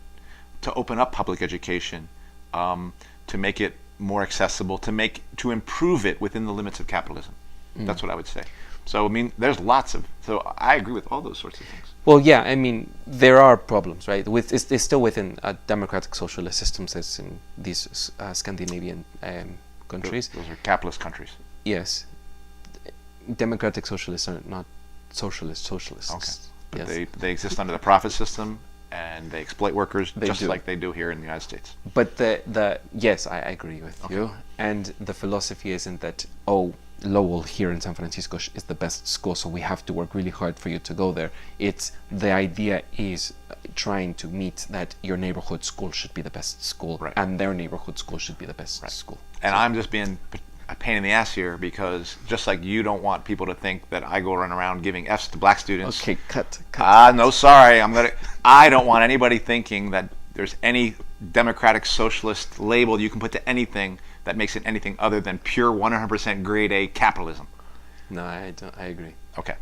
up public education, to make it more accessible, to improve it within the limits of capitalism. That's what I would say. So I mean, there's lots of. So I agree with all those sorts of things. Well, yeah, I mean, there are problems, right? It's still within democratic socialist systems, as in these Scandinavian countries. Those are capitalist countries. Yes, democratic socialists are not socialists. Okay, but yes. they exist under the profit system, and they exploit workers They just do. like they do here in the United States. But yes, I agree with you. And the philosophy isn't that, oh, Lowell here in San Francisco is the best school, so we have to work really hard for you to go there. It's the idea is trying to meet that your neighborhood school should be the best school, Right. and their neighborhood school should be the best school. And I'm just being a pain in the ass here, because just like you don't want people to think that I go run around giving F's to black students. Okay, cut. No, sorry. I don't want anybody thinking that there's any democratic socialist label you can put to anything that makes it anything other than pure 100% grade A capitalism. No, I don't. I agree. Okay.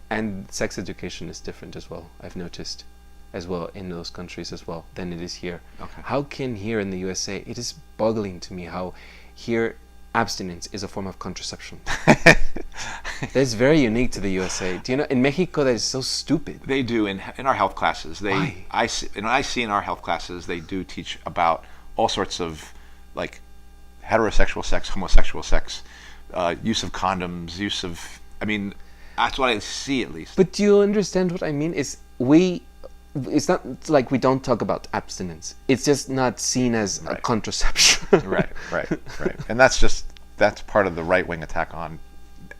And sex education is different as well. I've noticed, as well, in those countries as well than it is here. Okay. How can here in the USA? It is boggling to me how here abstinence is a form of contraception. That's very unique to the USA. Do you know, in Mexico, that is so stupid. They do in our health classes. Why? I see in our health classes they do teach about all sorts of like heterosexual sex, homosexual sex, use of condoms, I mean, that's what I see at least. But do you understand what I mean? It's not like we don't talk about abstinence. It's just not seen as a Right. contraception. Right. And that's part of the right-wing attack on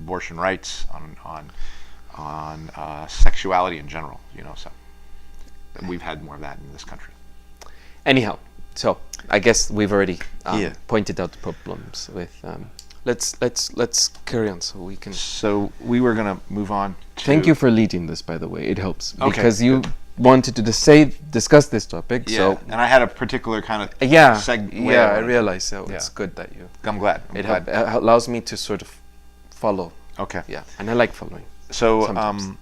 abortion rights, on sexuality in general, so we've had more of that in this country. Anyhow, so I guess we've already Yeah. pointed out the problems with. Let's carry on so we can. So we were gonna move on to. Thank you for leading this, by the way. It helps Okay, because you wanted to discuss this topic. Yeah, So and I had a particular kind of yeah, segue. I realize. So it's Yeah. good that you. I'm glad. It allows me to sort of follow. Okay. Yeah, and I like following. So Sometimes.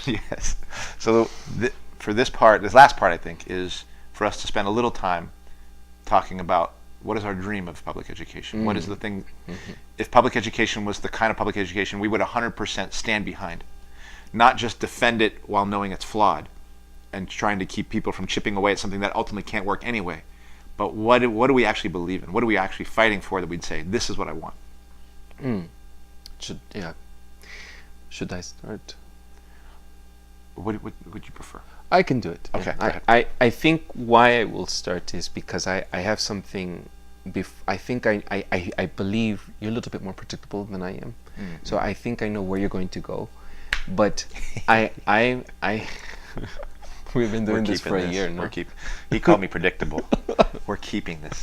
yes. So for this last part, I think, is for us to spend a little time talking about what is our dream of public education. What is the thing? If public education was the kind of public education we would 100% stand behind, not just defend it while knowing it's flawed, and trying to keep people from chipping away at something that ultimately can't work anyway. But what do we actually believe in? What are we actually fighting for that we'd say, this is what I want? Should I start? What would you prefer? I can do it. Okay, yeah. go ahead. I think why I will start is because I have something. I think I believe you're a little bit more predictable than I am. So I think I know where you're going to go. But I we've been doing this for a year now. He called me predictable. We're keeping this.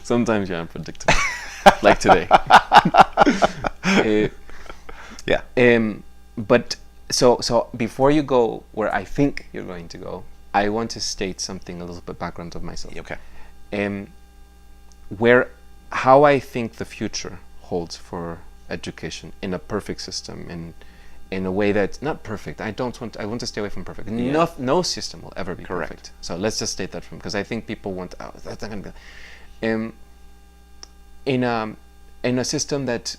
Sometimes you're unpredictable, like today. Yeah. But so before you go where I think you're going to go, I want to state something, a little bit background of myself. Okay. How I think the future holds for education in a perfect system, in a way that's not perfect. I want to stay away from perfect. Yeah. No system will ever be Correct. perfect. So let's just state that from, because I think people want, oh, that's not going to be. In a system that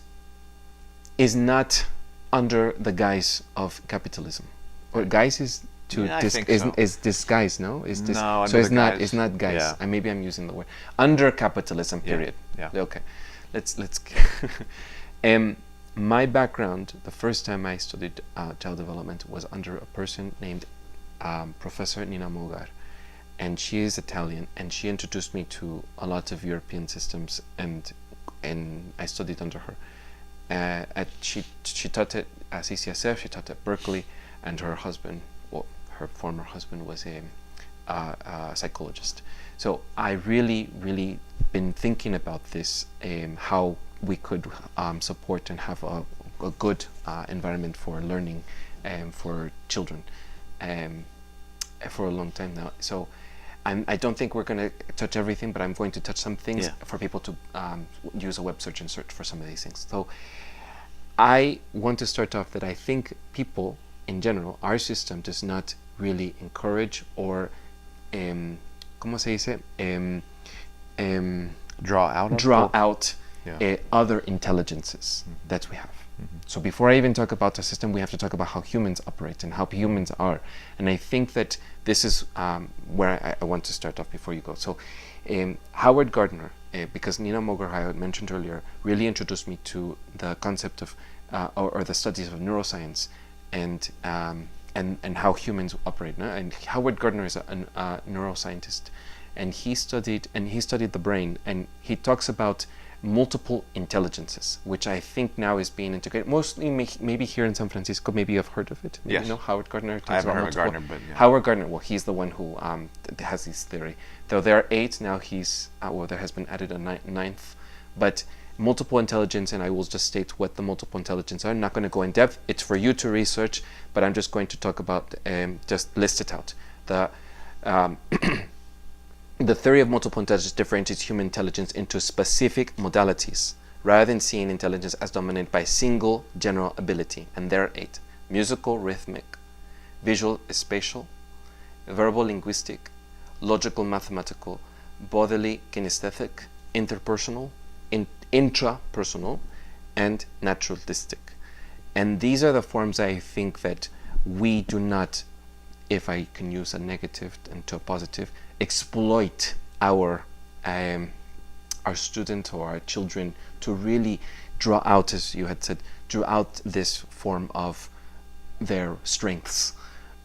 is not under the guise of capitalism, or guise is to Yeah, I think so. is disguise, no? Is this No, so under it's the not guise. it's not guise. Yeah. Maybe I'm using the word under capitalism. Period. Yeah. Okay. Let's. My background, the first time I studied child development was under a person named Professor Nina Mogar, and she is Italian, and she introduced me to a lot of European systems, and I studied under her. She taught at CCSF, she taught at Berkeley, and her husband, well, her former husband, was a psychologist. So I really been thinking about this, how we could support and have a good environment for learning for children for a long time now. So I don't think we're going to touch everything, but I'm going to touch some things for people to use a web search and search for some of these things. So I want to start off that I think people in general, our system does not really encourage or ¿cómo se dice? Draw out other intelligences that we have. So before I even talk about the system, we have to talk about how humans operate and how humans are. And I think that this is where I want to start off before you go. So Howard Gardner, because Nina Mogar, I had mentioned earlier, really introduced me to the concept of or the studies of neuroscience and how humans operate. No? And Howard Gardner is a neuroscientist, and he studied the brain, and he talks about multiple intelligences, which I think now is being integrated mostly maybe here in San Francisco. Maybe you've heard of it. Maybe Yes. You know Howard Gardner. I haven't heard of Gardner, but Howard Gardner. Well, he's the one who has this theory. Though there are 8 now, there has been added a ninth, but multiple intelligence, and I will just state what the multiple intelligence are. I'm not going to go in depth. It's for you to research, but I'm just going to talk about just list it out. The theory of multiple intelligence differentiates human intelligence into specific modalities, rather than seeing intelligence as dominated by a single general ability. And there are 8: musical, rhythmic, visual, spatial, verbal, linguistic, logical, mathematical, bodily, kinesthetic, interpersonal, intrapersonal, and naturalistic. And these are the forms I think that we do not, if I can use a negative into a positive, exploit our students or our children to really draw out, as you had said, draw out this form of their strengths.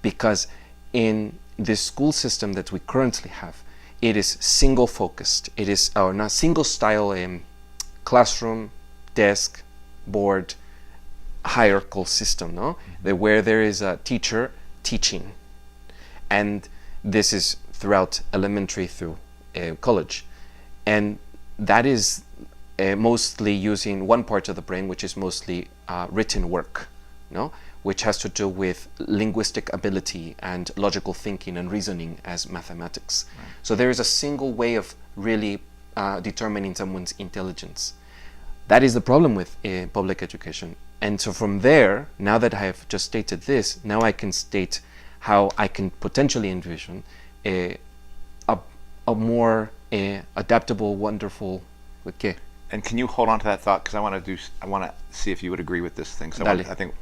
Because in this school system that we currently have, it is single focused. It is not single style classroom, desk, board, hierarchical system, no? Where there is a teacher teaching, and this is throughout elementary through college, and that is mostly using one part of the brain, which is mostly written work, no, which has to do with linguistic ability and logical thinking and reasoning as mathematics. Right. So there is a single way of really determining someone's intelligence. That is the problem with public education. And so from there, now that I have just stated this, now I can state how I can potentially envision a more adaptable, wonderful. Okay. And can you hold on to that thought, because I want to see if you would agree with this thing. So I think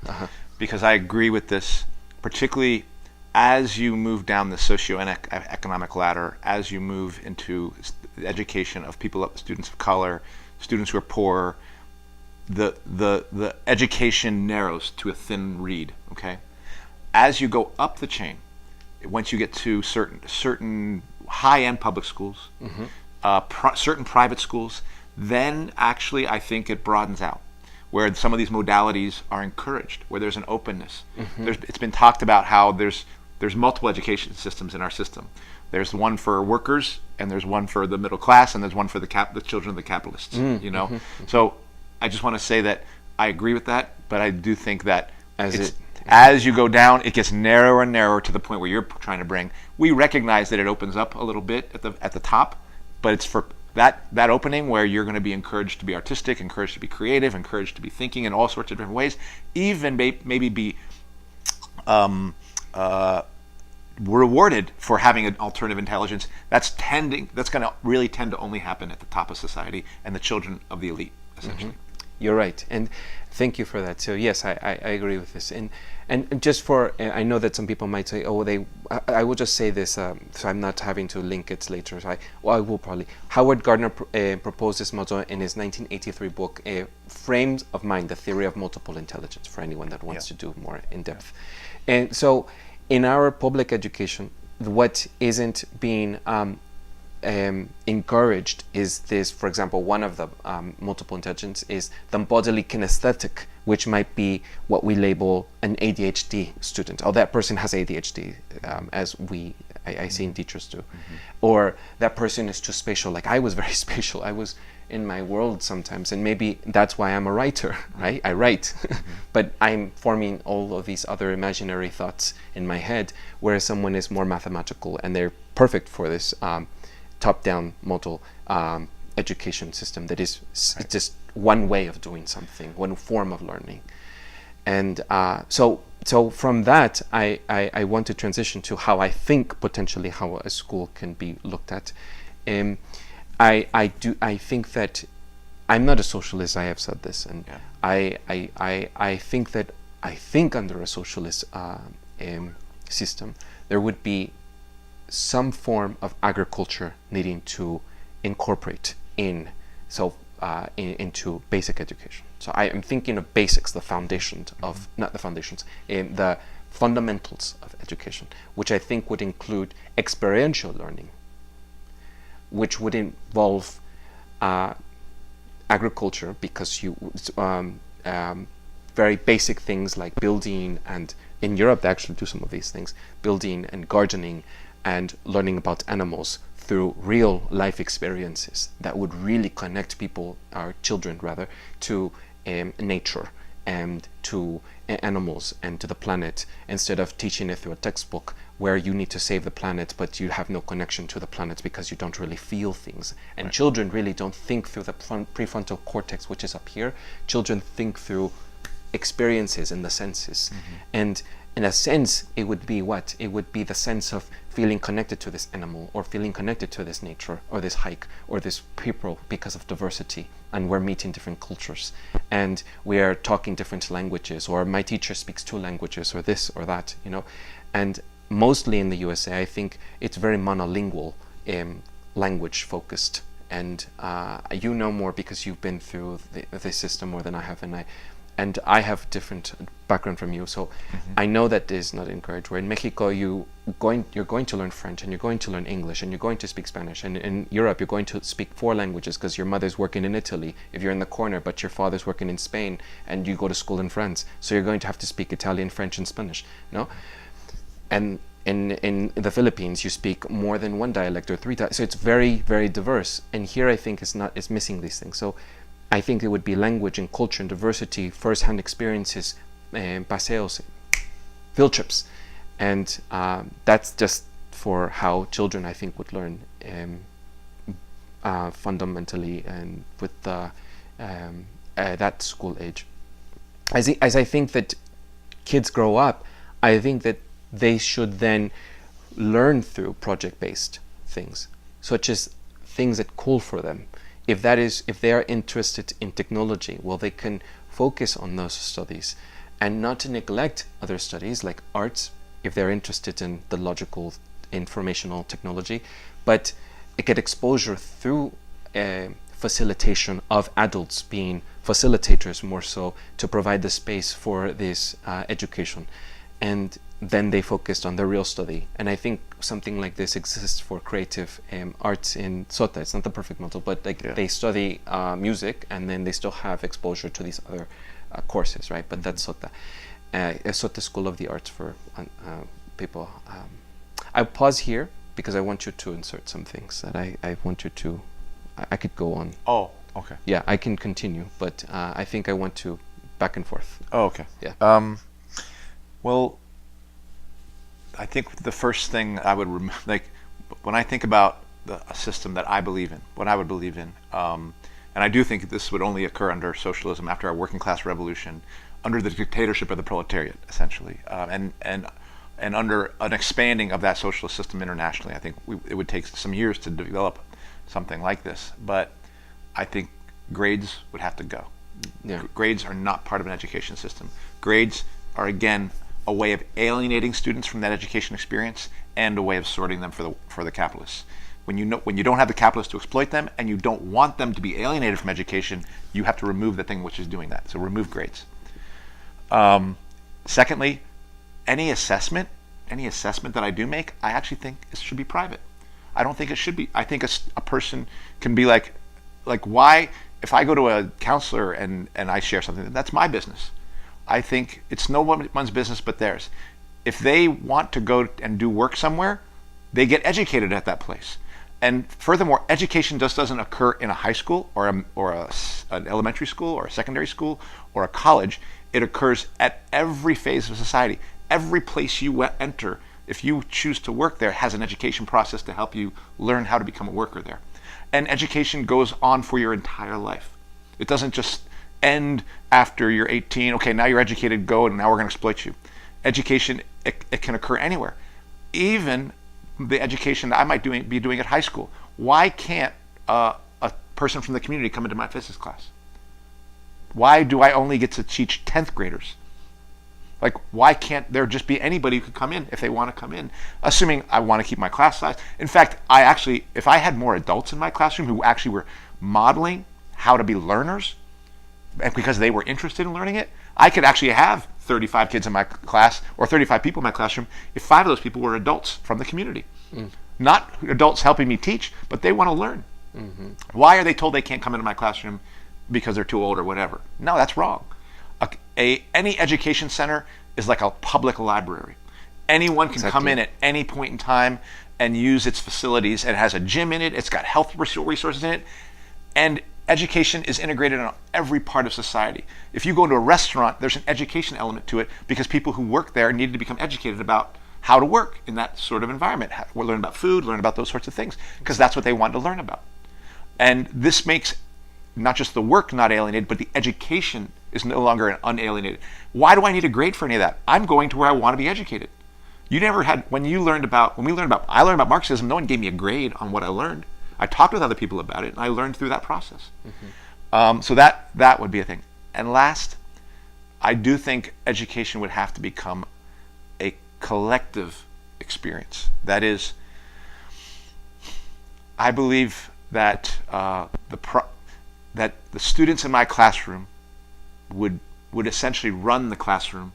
because I agree with this, particularly as you move down the socioeconomic ladder, as you move into the education of students of color, students who are poor, the education narrows to a thin reed. Okay. As you go up the chain, once you get to certain high-end public schools, certain private schools, then actually I think it broadens out, where some of these modalities are encouraged, where there's an openness. It's been talked about how there's multiple education systems in our system. There's one for workers, and there's one for the middle class, and there's one for the children of the capitalists. So I just want to say that I agree with that, but I do think that as you go down, it gets narrower and narrower to the point where you're trying to bring. We recognize that it opens up a little bit at the top, but it's for that opening where you're going to be encouraged to be artistic, encouraged to be creative, encouraged to be thinking in all sorts of different ways, even maybe be rewarded for having an alternative intelligence. That's going to really tend to only happen at the top of society and the children of the elite, essentially. You're right, and thank you for that. So yes, I agree with this, and just for I know that some people might say, I will just say this, so I'm not having to link it later. So I will probably. Howard Gardner proposed this motto in his 1983 book, "Frames of Mind: The Theory of Multiple Intelligence." For anyone that wants to do more in depth, and so in our public education, what isn't being encouraged is this. For example, one of the multiple intelligence is the bodily kinesthetic, which might be what we label an ADHD student. Oh, that person has ADHD, as I see in teachers do. Or that person is too spatial. Like I was very spatial. I was in my world sometimes, and maybe that's why I'm a writer, right? I write, but I'm forming all of these other imaginary thoughts in my head, whereas someone is more mathematical and they're perfect for this top-down model education system that is just one way of doing something, one form of learning. And so from that, I want to transition to how I think potentially how a school can be looked at. I think that I'm not a socialist. I have said this, and I think under a socialist system there would be some form of agriculture needing to incorporate into basic education. So I am thinking of basics, the foundations of, not the foundations, the fundamentals of education, which I think would include experiential learning, which would involve agriculture, because you very basic things like building, and in Europe they actually do some of these things, building and gardening and learning about animals through real life experiences that would really connect people, our children rather, to nature and to animals and to the planet, instead of teaching it through a textbook where you need to save the planet but you have no connection to the planet because you don't really feel things. And children really don't think through the prefrontal cortex, which is up here. Children think through experiences and the senses. And in a sense, it would be what? It would be the sense of feeling connected to this animal, or feeling connected to this nature, or this hike, or this people, because of diversity, and we're meeting different cultures, and we are talking different languages, or my teacher speaks 2 languages, or this or that, you know. And mostly in the USA, I think it's very monolingual, language focused, and you know more because you've been through this system more than I have, and I have different background from you, so I know that is not encouraged. Where in Mexico you're going to learn French, and you're going to learn English, and you're going to speak Spanish, and in Europe you're going to speak 4 languages because your mother's working in Italy if you're in the corner, but your father's working in Spain, and you go to school in France, so you're going to have to speak Italian, French, and Spanish, no? And in the Philippines you speak more than 1 dialect or 3 dialects, so it's very, very diverse. And here I think it's missing these things. So I think it would be language and culture and diversity, first-hand experiences, paseos, field trips, and that's just for how children, I think, would learn fundamentally, and with that school age. As I think that kids grow up, I think that they should then learn through project-based things, such as things that call for them. If they are interested in technology, well, they can focus on those studies and not to neglect other studies like arts, if they're interested in the logical informational technology, but get exposure through facilitation of adults being facilitators more so, to provide the space for this education. And then they focused on the real study. And I think something like this exists for creative arts in Sota. It's not the perfect model, but they study music, and then they still have exposure to these other courses, right? But that's Sota. Sota School of the Arts for people. I'll pause here because I want you to insert some things that I want you to, I could go on. Oh, okay. Yeah, I can continue, but I think I want to back and forth. Oh, okay. Yeah. Well, I think the first thing I would like when I think about a system that I believe in, what I would believe in, and I do think this would only occur under socialism, after our working class revolution, under the dictatorship of the proletariat, essentially, and under an expanding of that socialist system internationally. I think it would take some years to develop something like this, but I think grades would have to go. Yeah. Grades are not part of an education system. Grades are, again, a way of alienating students from that education experience, and a way of sorting them for the capitalists. When you don't have the capitalists to exploit them, and you don't want them to be alienated from education, you have to remove the thing which is doing that. So remove grades. Secondly, any assessment that I do make, I actually think it should be private. I don't think it should be. I think a person can be like why, if I go to a counselor and I share something, that's my business. I think it's no one's business but theirs. If they want to go and do work somewhere, they get educated at that place. And furthermore, education just doesn't occur in a high school or an elementary school or a secondary school or a college. It occurs at every phase of society. Every place you enter, if you choose to work there, has an education process to help you learn how to become a worker there. And education goes on for your entire life. It doesn't just end after you're 18. Okay, now you're educated, go, and now we're going to exploit you. Education, it can occur anywhere. Even the education that I might be doing at high school. Why can't a person from the community come into my physics class? Why do I only get to teach 10th graders? Like, why can't there just be anybody who could come in if they want to come in, assuming I want to keep my class size? In fact, if I had more adults in my classroom who actually were modeling how to be learners, and because they were interested in learning it, I could actually have 35 kids in my class or 35 people in my classroom if 5 of those people were adults from the community. Not adults helping me teach, but they want to learn. Why are they told they can't come into my classroom because they're too old or whatever? No, that's wrong. Any education center is like a public library. Anyone can come in at any point in time and use its facilities. It has a gym in it. It's got health resources in it. And education is integrated in every part of society. If you go into a restaurant, there's an education element to it because people who work there need to become educated about how to work in that sort of environment. Learn about food, learn about those sorts of things, because that's what they want to learn about. And this makes not just the work not alienated, but the education is no longer unalienated. Why do I need a grade for any of that? I'm going to where I want to be educated. You never had, I learned about Marxism, no one gave me a grade on what I learned. I talked with other people about it, and I learned through that process. So that would be a thing. And last, I do think education would have to become a collective experience. That is, I believe that that the students in my classroom would essentially run the classroom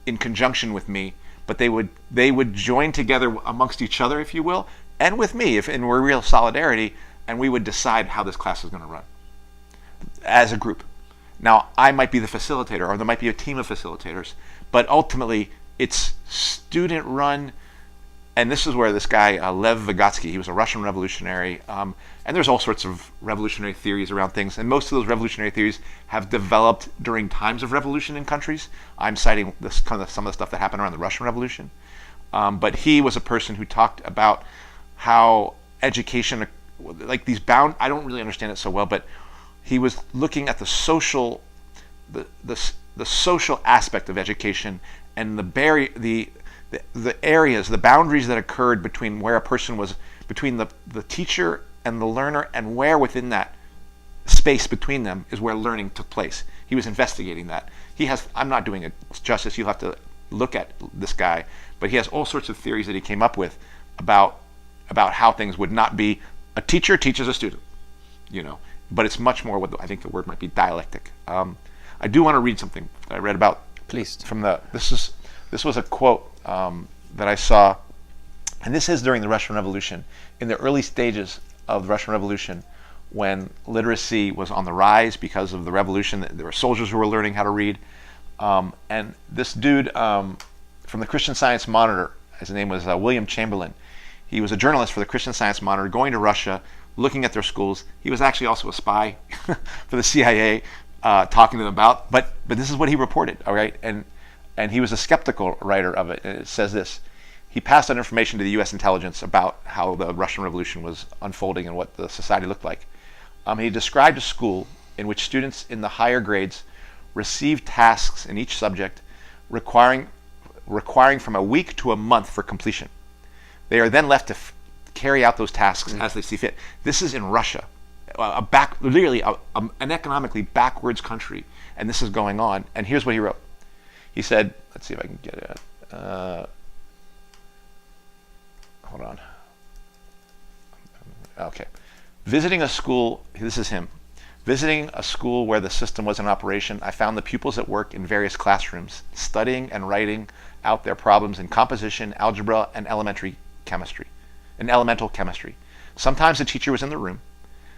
in conjunction with me, but they would join together amongst each other, if you will, and with me, and we're real solidarity, and we would decide how this class is going to run as a group. Now, I might be the facilitator, or there might be a team of facilitators, but ultimately, it's student-run, and this is where this guy, Lev Vygotsky, he was a Russian revolutionary, and there's all sorts of revolutionary theories around things, and most of those revolutionary theories have developed during times of revolution in countries. I'm citing this some of the stuff that happened around the Russian Revolution, but he was a person who talked about how education, like these I don't really understand it so well, but he was looking at the social social aspect of education and the areas, the boundaries that occurred between where a person was, between the teacher and the learner, and where within that space between them is where learning took place. He was investigating that. I'm not doing it justice, you'll have to look at this guy, but he has all sorts of theories that he came up with about how things would not be a teacher teaches a student, but it's much more what I think the word might be dialectic. I do want to read something that I read about. Please. This was a quote that I saw, and this is during the Russian Revolution, in the early stages of the Russian Revolution, when literacy was on the rise because of the revolution. There were soldiers who were learning how to read, and this dude from the Christian Science Monitor, his name was William Chamberlain. He was a journalist for the Christian Science Monitor, going to Russia, looking at their schools. He was actually also a spy for the CIA, talking to them about. But this is what he reported, all right? And he was a skeptical writer of it. And it says this: he passed on information to the U.S. intelligence about how the Russian Revolution was unfolding and what the society looked like. He described a school in which students in the higher grades received tasks in each subject, requiring from a week to a month for completion. They are then left to carry out those tasks as they see fit. This is in Russia, literally an economically backwards country, and this is going on. And here's what he wrote. He said, let's see if I can get it. Hold on. Okay. Visiting a school, this is him. Visiting a school where the system was in operation, I found the pupils at work in various classrooms, studying and writing out their problems in composition, algebra, and elemental chemistry. Sometimes the teacher was in the room,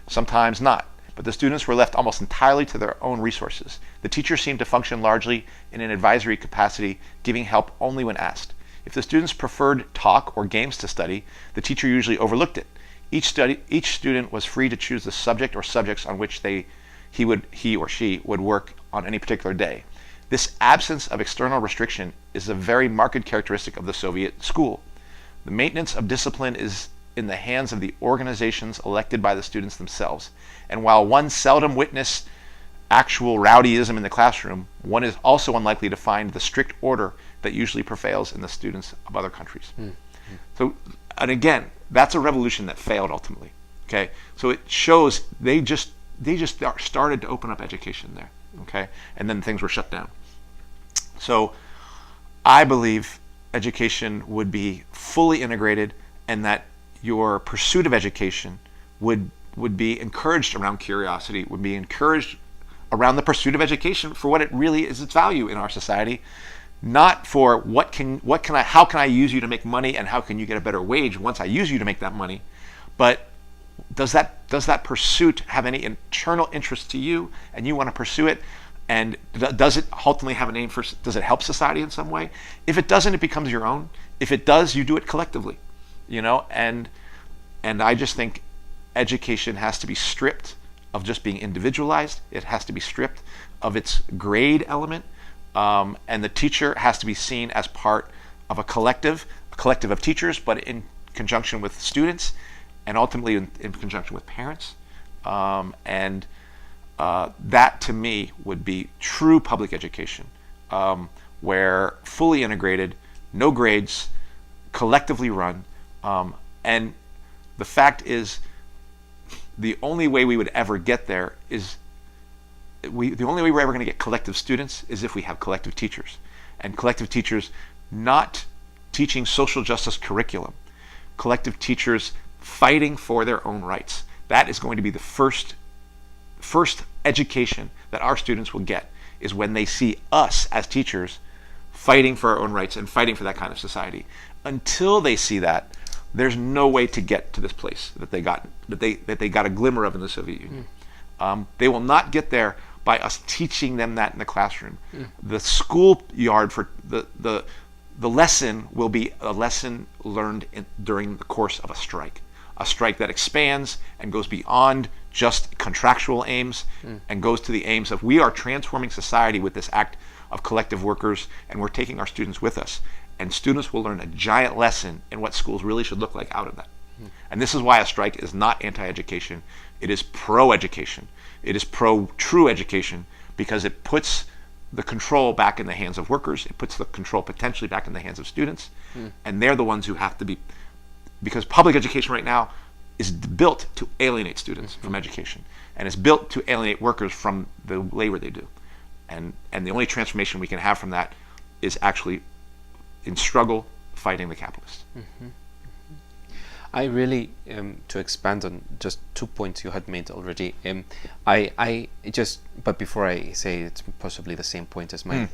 sometimes not, but the students were left almost entirely to their own resources. The teacher seemed to function largely in an advisory capacity, giving help only when asked. If the students preferred talk or games to study, the teacher usually overlooked it. Each student was free to choose the subject or subjects on which he or she would work on any particular day. This absence of external restriction is a very marked characteristic of the Soviet school. The maintenance of discipline is in the hands of the organizations elected by the students themselves. And while one seldom witnessed actual rowdyism in the classroom, one is also unlikely to find the strict order that usually prevails in the students of other countries. So, and again, that's a revolution that failed ultimately. Okay, so it shows they just started to open up education there. Okay, and then things were shut down. So, I believe education would be fully integrated, and that your pursuit of education would be encouraged around curiosity, would be encouraged around the pursuit of education for what it really is, its value in our society, not for how can I use you to make money and how can you get a better wage once I use you to make that money, but does that pursuit have any internal interest to you and you want to pursue it, and does it ultimately have an aim for, does it help society in some way? If it doesn't, it becomes your own. If it does, you do it collectively, and I just think education has to be stripped of just being individualized. It has to be stripped of its grade element, and the teacher has to be seen as part of a collective of teachers, but in conjunction with students, and ultimately in conjunction with parents. That to me would be true public education, where fully integrated, no grades, collectively run, and the fact is, the only way we would ever get there is the only way we're ever going to get collective students is if we have collective teachers, and collective teachers not teaching social justice curriculum, collective teachers fighting for their own rights. That is going to be the first education that our students will get, is when they see us as teachers fighting for our own rights and fighting for that kind of society. Until they see that, there's no way to get to this place that they got a glimmer of in the Soviet Union. They will not get there by us teaching them that in the classroom. The schoolyard for the lesson will be a lesson learned during the course of a strike that expands and goes beyond just contractual aims and goes to the aims of, we are transforming society with this act of collective workers, and we're taking our students with us. And students will learn a giant lesson in what schools really should look like out of that. And this is why a strike is not anti-education. It is pro-education. It is pro-true education, because it puts the control back in the hands of workers. It puts the control potentially back in the hands of students. And they're the ones who have to be, because public education right now is built to alienate students from education, and it's built to alienate workers from the labor they do. And the only transformation we can have from that is actually in struggle fighting the capitalists. I really, to expand on just 2 points you had made already, but before I say it's possibly the same point as mine,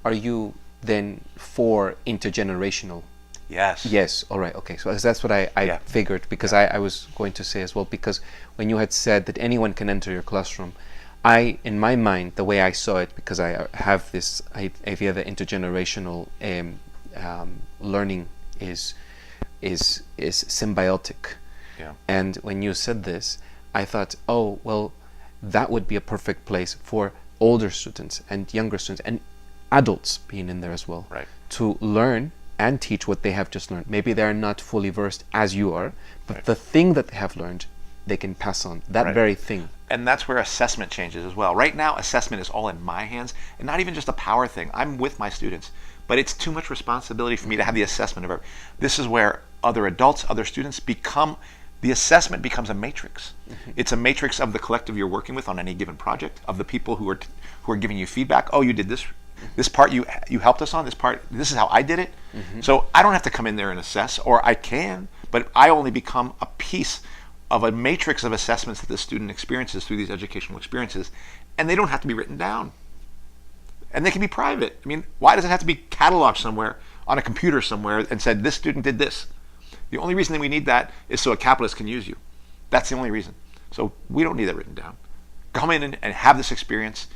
are you then for intergenerational? Yes. Yes, all right, okay. So that's what I figured, because I was going to say as well, because when you had said that anyone can enter your classroom, in my mind, the way I saw it, because I have this idea that intergenerational learning is symbiotic. Yeah. And when you said this, I thought, oh, well, that would be a perfect place for older students and younger students and adults being in there as well, right, to learn and teach what they have just learned. Maybe they're not fully versed as you are, but right, the thing that they have learned, they can pass on that right, very thing. And that's where assessment changes as well. Right now, assessment is all in my hands, and not even just a power thing. I'm with my students, but it's too much responsibility for me to have the assessment of it. This is where other adults, other students the assessment becomes a matrix. It's a matrix of the collective you're working with on any given project, of the people who are giving you feedback. Oh, you did this part you helped us on, this part, this is how I did it. So I don't have to come in there and assess, or I can, but I only become a piece of a matrix of assessments that the student experiences through these educational experiences, and they don't have to be written down. And they can be private. I mean, why does it have to be cataloged somewhere on a computer somewhere and said, this student did this? The only reason that we need that is so a capitalist can use you. That's the only reason. So we don't need that written down. Come in and have this experience,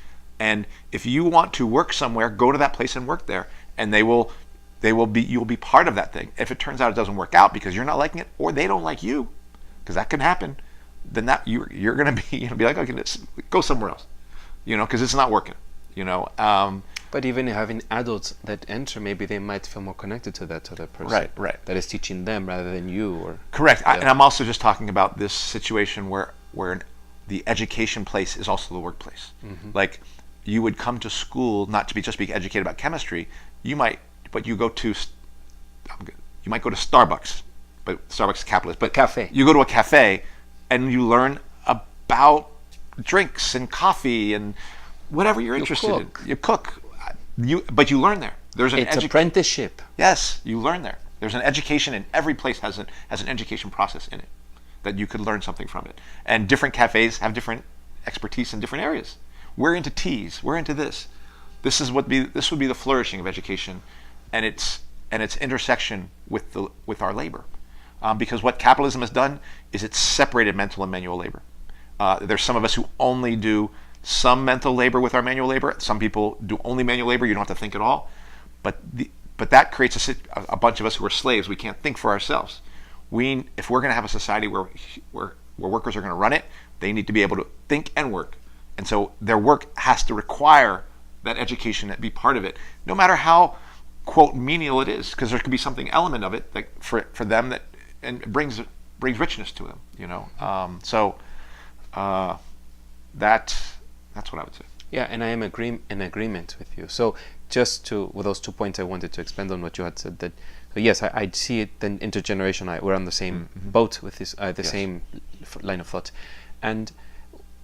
and if you want to work somewhere, go to that place and work there, and you will be part of that thing. If it turns out it doesn't work out because you're not liking it, or they don't like you, because that can happen, then that you're going to be like, okay, let's go somewhere else, because it's not working, But even having adults that enter, maybe they might feel more connected to that other person. Right. That is teaching them rather than you. Or Correct. And I'm also just talking about this situation where the education place is also the workplace. Like, you would come to school not to just be educated about chemistry. You might go to Starbucks, but Starbucks is capitalist. But cafe. You go to a cafe, and you learn about drinks and coffee and whatever you're interested in. You cook. But you learn there. There's an apprenticeship. Yes, you learn there. There's an education, and every place has an education process in it that you could learn something from it. And different cafes have different expertise in different areas. We're into teas. We're into this. This would be the flourishing of education, and its intersection with our labor, because what capitalism has done is it's separated mental and manual labor. There's some of us who only do some mental labor with our manual labor. Some people do only manual labor. You don't have to think at all. But that creates a bunch of us who are slaves. We can't think for ourselves. If we're going to have a society where workers are going to run it, they need to be able to think and work. And so their work has to require that education to be part of it, no matter how, quote, menial it is, because there could be something element of it that for them that and brings richness to them. That's what I would say. Yeah, and I am in agreement with you. So with those 2 points, I wanted to expand on what you had said. That yes, I see it. Then intergeneration, we're on the same boat with this, same line of thought, and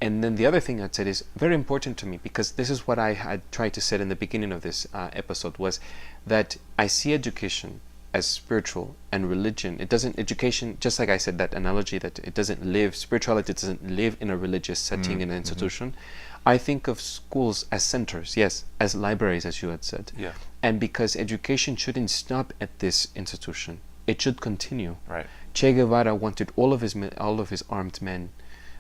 then the other thing I'd said is very important to me, because this is what I had tried to say in the beginning of this episode, was that I see education as spiritual and religion. Education, just like I said, that analogy that it doesn't live, spirituality doesn't live in a religious setting, in an institution. I think of schools as centers, yes, as libraries, as you had said. Yeah. And because education shouldn't stop at this institution, it should continue. Right. Che Guevara wanted all of his armed men.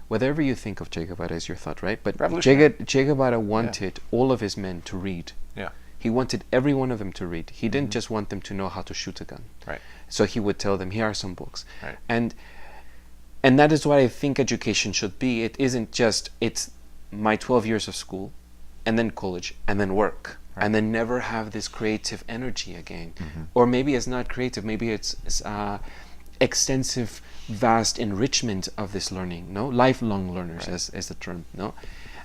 Whatever you think of Che Guevara is your thought, right? But Che Guevara wanted all of his men to read. Yeah. He wanted every one of them to read. He didn't just want them to know how to shoot a gun. Right. So he would tell them, here are some books. Right. And that is what I think education should be. It isn't just, it's my 12 years of school, and then college, and then work, and then never have this creative energy again. Or maybe it's not creative, maybe it's extensive, vast enrichment of this learning, no? Lifelong learners, as the term, no?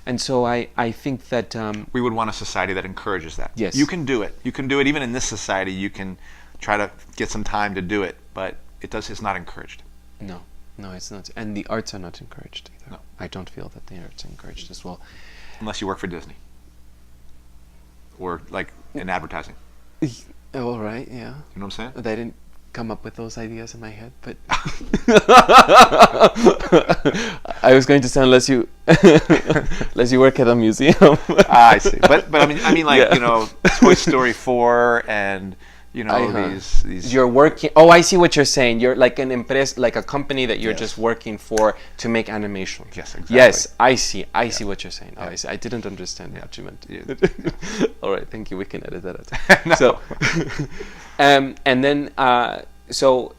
And so I think that we would want a society that encourages that. Yes. You can do it. You can do it even in this society. You can try to get some time to do it, but it's not encouraged. No, it's not. And the arts are not encouraged either. No. I don't feel that the arts are encouraged as well. Unless you work for Disney. Or like in advertising. All right, yeah. You know what I'm saying? They didn't come up with those ideas in my head, but I was going to say unless you work at a museum. I see. But I mean like, Toy Story 4 and these you're working. Oh, I see what you're saying. You're like an like a company that you're just working for to make animation. Yes, exactly. Yes, I see. I see what you're saying. Oh, I see. I didn't understand what you meant. Yeah. All right, thank you. We can edit that out. No. So, and then so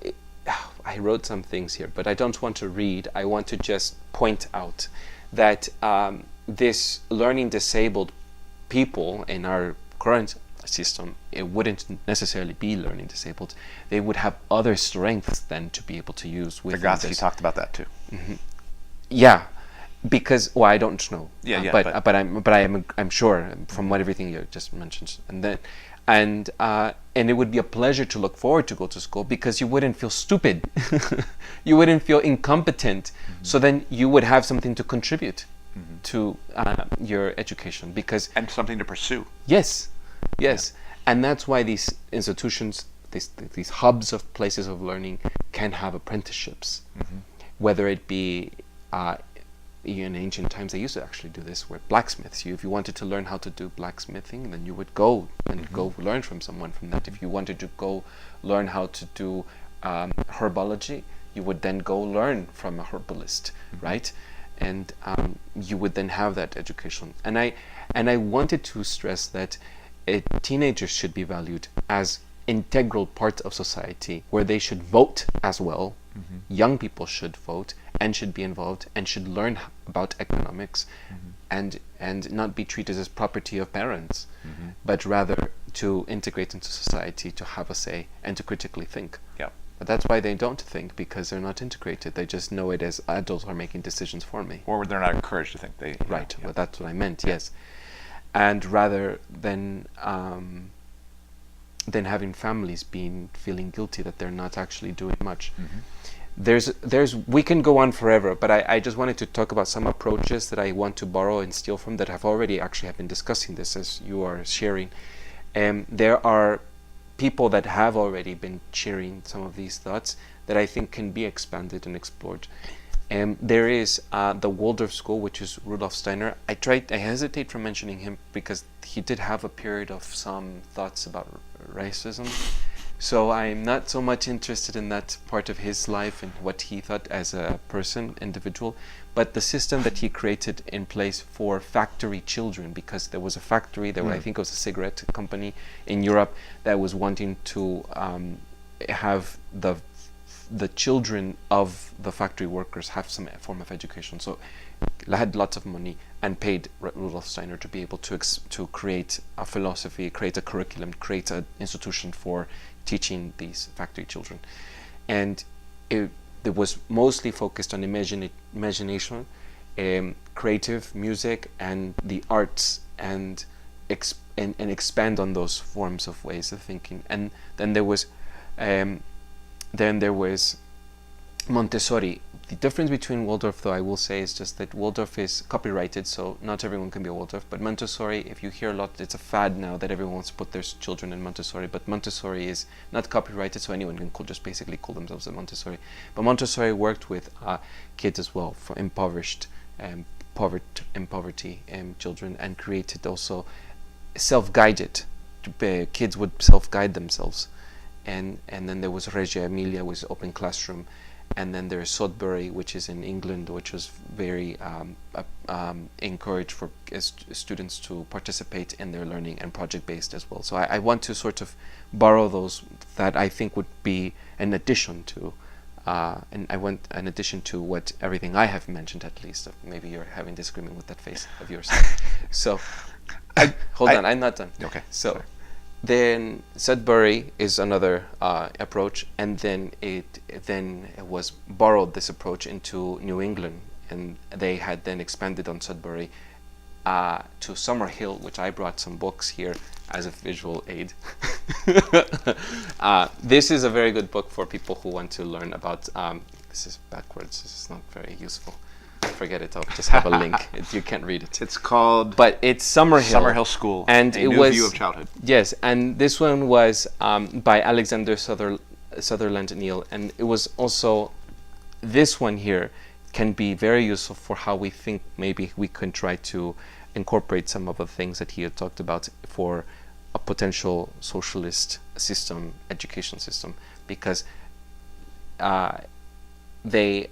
I wrote some things here, but I don't want to read. I want to just point out that this learning disabled people in our current system, it wouldn't necessarily be learning disabled. They would have other strengths then to be able to use with Degrassi talked about that too. Yeah, because I don't know. Yeah, but I'm sure from what everything you just mentioned, and it would be a pleasure to look forward to go to school, because you wouldn't feel stupid, you wouldn't feel incompetent. So then you would have something to contribute to your education, and something to pursue. Yes. And that's why these institutions, these hubs of places of learning, can have apprenticeships. Whether it be in ancient times, they used to actually do this, where blacksmiths, if you wanted to learn how to do blacksmithing, then you would go and go learn from someone from that. If you wanted to go learn how to do herbology, you would then go learn from a herbalist, right? And you would then have that education. And I wanted to stress that teenagers should be valued as integral part of society, where they should vote as well, young people should vote and should be involved and should learn about economics, and not be treated as property of parents, but rather to integrate into society, to have a say, and to critically think. Yeah. But that's why they don't think, because they're not integrated. They just know it as adults are making decisions for me. Or they're not encouraged to think. They Right. Yeah. Well, that's what I meant. Yes. And rather than having families feeling guilty that they're not actually doing much. We can go on forever, but I just wanted to talk about some approaches that I want to borrow and steal from that have been discussing this as you are sharing. There are people that have already been sharing some of these thoughts that I think can be expanded and explored. There is the Waldorf school, which is Rudolf Steiner. I hesitate from mentioning him because he did have a period of some thoughts about racism. So I'm not so much interested in that part of his life and what he thought as a individual, but the system that he created in place for factory children, because there was a factory, I think it was a cigarette company in Europe that was wanting to have the children of the factory workers have some form of education. So had lots of money and paid Rudolf Steiner to be able to create a philosophy, create a curriculum, create an institution for teaching these factory children. And it was mostly focused on imagination, creative music, and the arts, and expand on those forms of ways of thinking. And then there was Montessori. The difference between Waldorf, though, I will say, is just that Waldorf is copyrighted, so not everyone can be a Waldorf. But Montessori, if you hear a lot, it's a fad now that everyone wants to put their children in Montessori. But Montessori is not copyrighted, so anyone can just basically call themselves a Montessori. But Montessori worked with kids as well, for impoverished, poverty children, and created also self-guided. Kids would self-guide themselves. And then there was Reggio Emilia, which was open classroom. And then there's Sudbury, which is in England, which was very encouraged for students to participate in their learning, and project-based as well. So I want to sort of borrow those that I think would be an addition to, what everything I have mentioned, at least. Maybe you're having disagreement with that face of yours. So, hold on, I'm not done. Okay. So. Sorry. Then Sudbury is another approach, and then it was borrowed, this approach, into New England, and they had then expanded on Sudbury to Summerhill, which I brought some books here as a visual aid. This is a very good book for people who want to learn about. This is backwards. This is not very useful. Forget it. I'll just have a link. You can't read it. It's called. But it's Summerhill School. And a new view of childhood. Yes, and this one was by Alexander Sutherland Neal, and it was also, this one here can be very useful for how we think. Maybe we can try to incorporate some of the things that he had talked about for a potential socialist education system, because they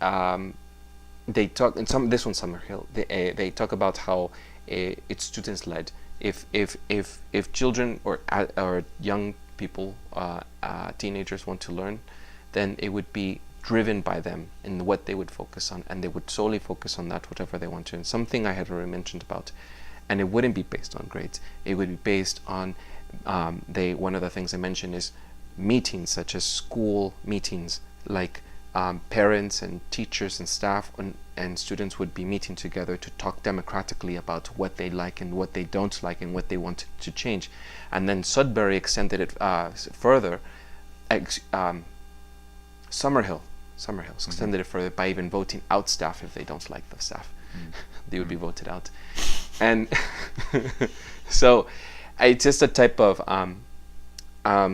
talk in this one, Summerhill. They talk about how it's students led. If children or young people, teenagers, want to learn, then it would be driven by them in what they would focus on, and they would solely focus on that, whatever they want to. And something I had already mentioned about, and it wouldn't be based on grades. It would be based on one of the things I mentioned is meetings, such as school meetings, like. Parents and teachers and staff and students would be meeting together to talk democratically about what they like and what they don't like and what they want to change. And then Sudbury extended it further. Summerhill extended it further by even voting out staff if they don't like the staff. They would be voted out. And so it's just a type of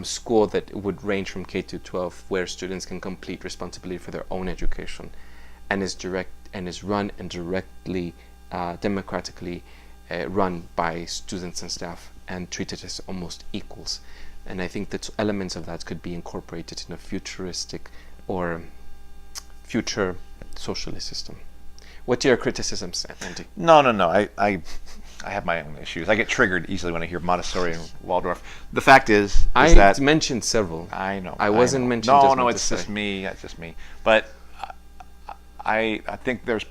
school that would range from K to 12, where students can complete responsibility for their own education, and is run and directly, democratically run by students and staff, and treated as almost equals. And I think that elements of that could be incorporated in a futuristic or future socialist system. What's your criticisms, Andy? No. I have my own issues. I get triggered easily when I hear Montessori and Waldorf. The fact is I that mentioned several. I know. I wasn't know. mentioning No, just no, it's Montessori. just me. It's just me. But I think there's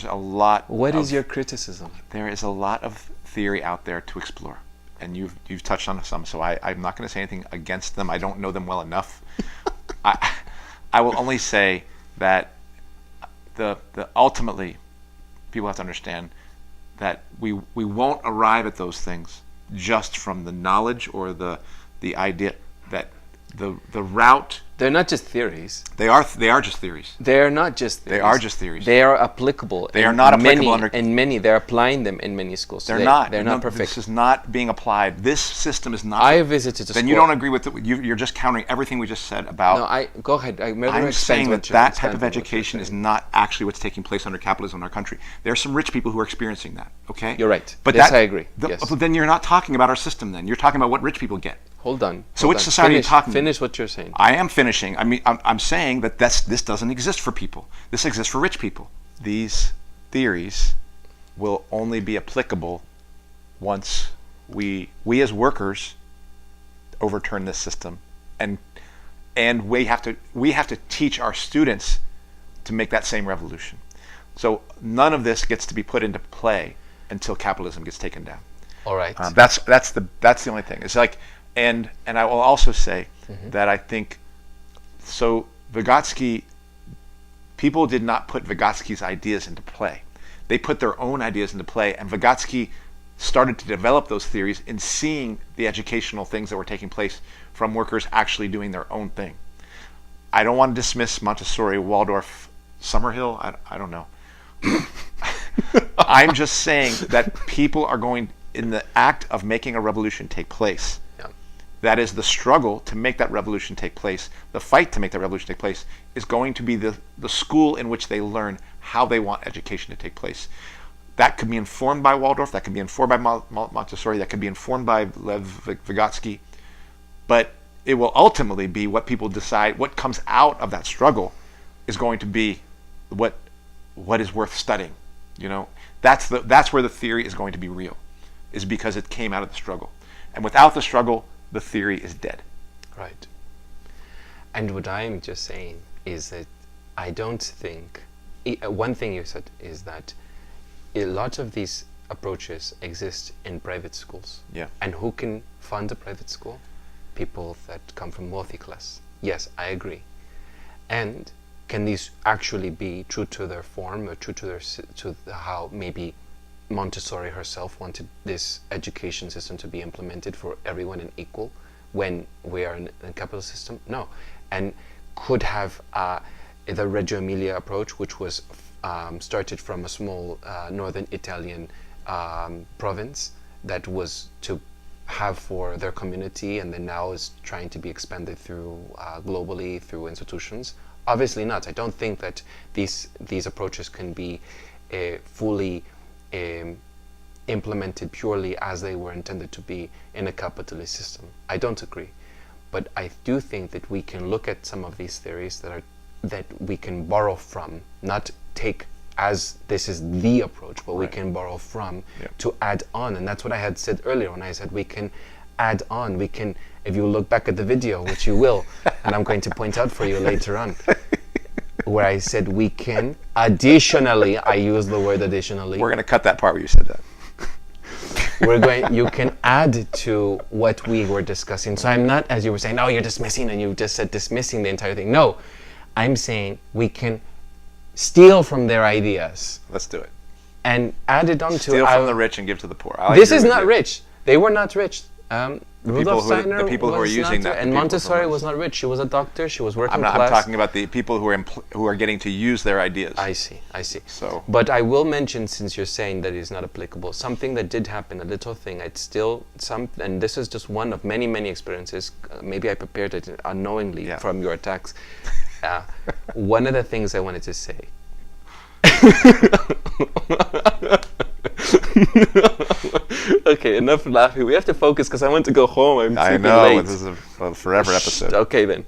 a lot. What of, is your criticism? There is a lot of theory out there to explore, and you've touched on some. So I'm not going to say anything against them. I don't know them well enough. I will only say that the ultimately people have to understand that we won't arrive at those things just from the knowledge or the idea that the route. They're not just theories. They are just theories. They're not just theories. They are just theories. They are applicable. They are not applicable in many. They're applying them in many schools. They're not. They're not perfect. This is not being applied. This system is not. I visited a school. Then you don't agree with it. You're just countering everything we just said about. No, go ahead. I'm saying that type of education is not actually what's taking place under capitalism in our country. There are some rich people who are experiencing that. Okay. You're right. But yes, I agree. Yes. But then you're not talking about our system. Then you're talking about what rich people get. Hold on. So which society are you talking about? Finish what you're saying. I am finishing. I mean, I'm saying that this doesn't exist for people. This exists for rich people. These theories will only be applicable once we as workers overturn this system, and we have to teach our students to make that same revolution. So none of this gets to be put into play until capitalism gets taken down. All right. That's the only thing. It's like. And I will also say that I think, so Vygotsky, people did not put Vygotsky's ideas into play. They put their own ideas into play, and Vygotsky started to develop those theories in seeing the educational things that were taking place from workers actually doing their own thing. I don't want to dismiss Montessori, Waldorf, Summerhill, I don't know. I'm just saying that people are going, in the act of making a revolution take place, that is the struggle to make that revolution take place, the fight to make that revolution take place, is going to be the school in which they learn how they want education to take place. That could be informed by Waldorf, that could be informed by Montessori, that could be informed by Lev Vygotsky, but it will ultimately be what people decide, what comes out of that struggle is going to be what is worth studying. You know, that's where the theory is going to be real, is because it came out of the struggle. And without the struggle, the theory is dead. Right. And what I'm just saying is that I don't think, one thing you said is that a lot of these approaches exist in private schools. Yeah. And who can fund a private school? People that come from wealthy class. Yes, I agree. And can these actually be true to their form, or true to how maybe Montessori herself wanted this education system to be implemented for everyone and equal when we are in a capitalist system? No. And could have the Reggio Emilia approach, which was started from a small northern Italian province that was to have for their community, and then now is trying to be expanded through globally through institutions. Obviously not. I don't think that these approaches can be fully implemented purely as they were intended to be in a capitalist system. I don't agree, but I do think that we can look at some of these theories that we can borrow from, not take as this is the approach, but we can borrow from to add on. And that's what I had said earlier when I said we can add on. We can, if you look back at the video, which you will, and I'm going to point out for you later on, where I said we can, additionally, I use the word additionally. We're going to cut that part where you said that. You can add to what we were discussing. So I'm not, as you were saying, no, you're dismissing, and you just said dismissing the entire thing. No, I'm saying we can steal from their ideas. Let's do it. And add it on to steal from the rich and give to the poor. This is not rich. They were not rich. Rudolf Steiner the people who are using that, and Montessori was not rich. She was a doctor. She was working class. I'm talking about the people who are getting to use their ideas. I see. So, but I will mention, since you're saying that it's not applicable, something that did happen, a little thing. It's still and this is just one of many, many experiences. Maybe I prepared it unknowingly from your attacks. One of the things I wanted to say. Okay, enough laughing. We have to focus because I want to go home. I know, late. This is a forever episode. Okay, then.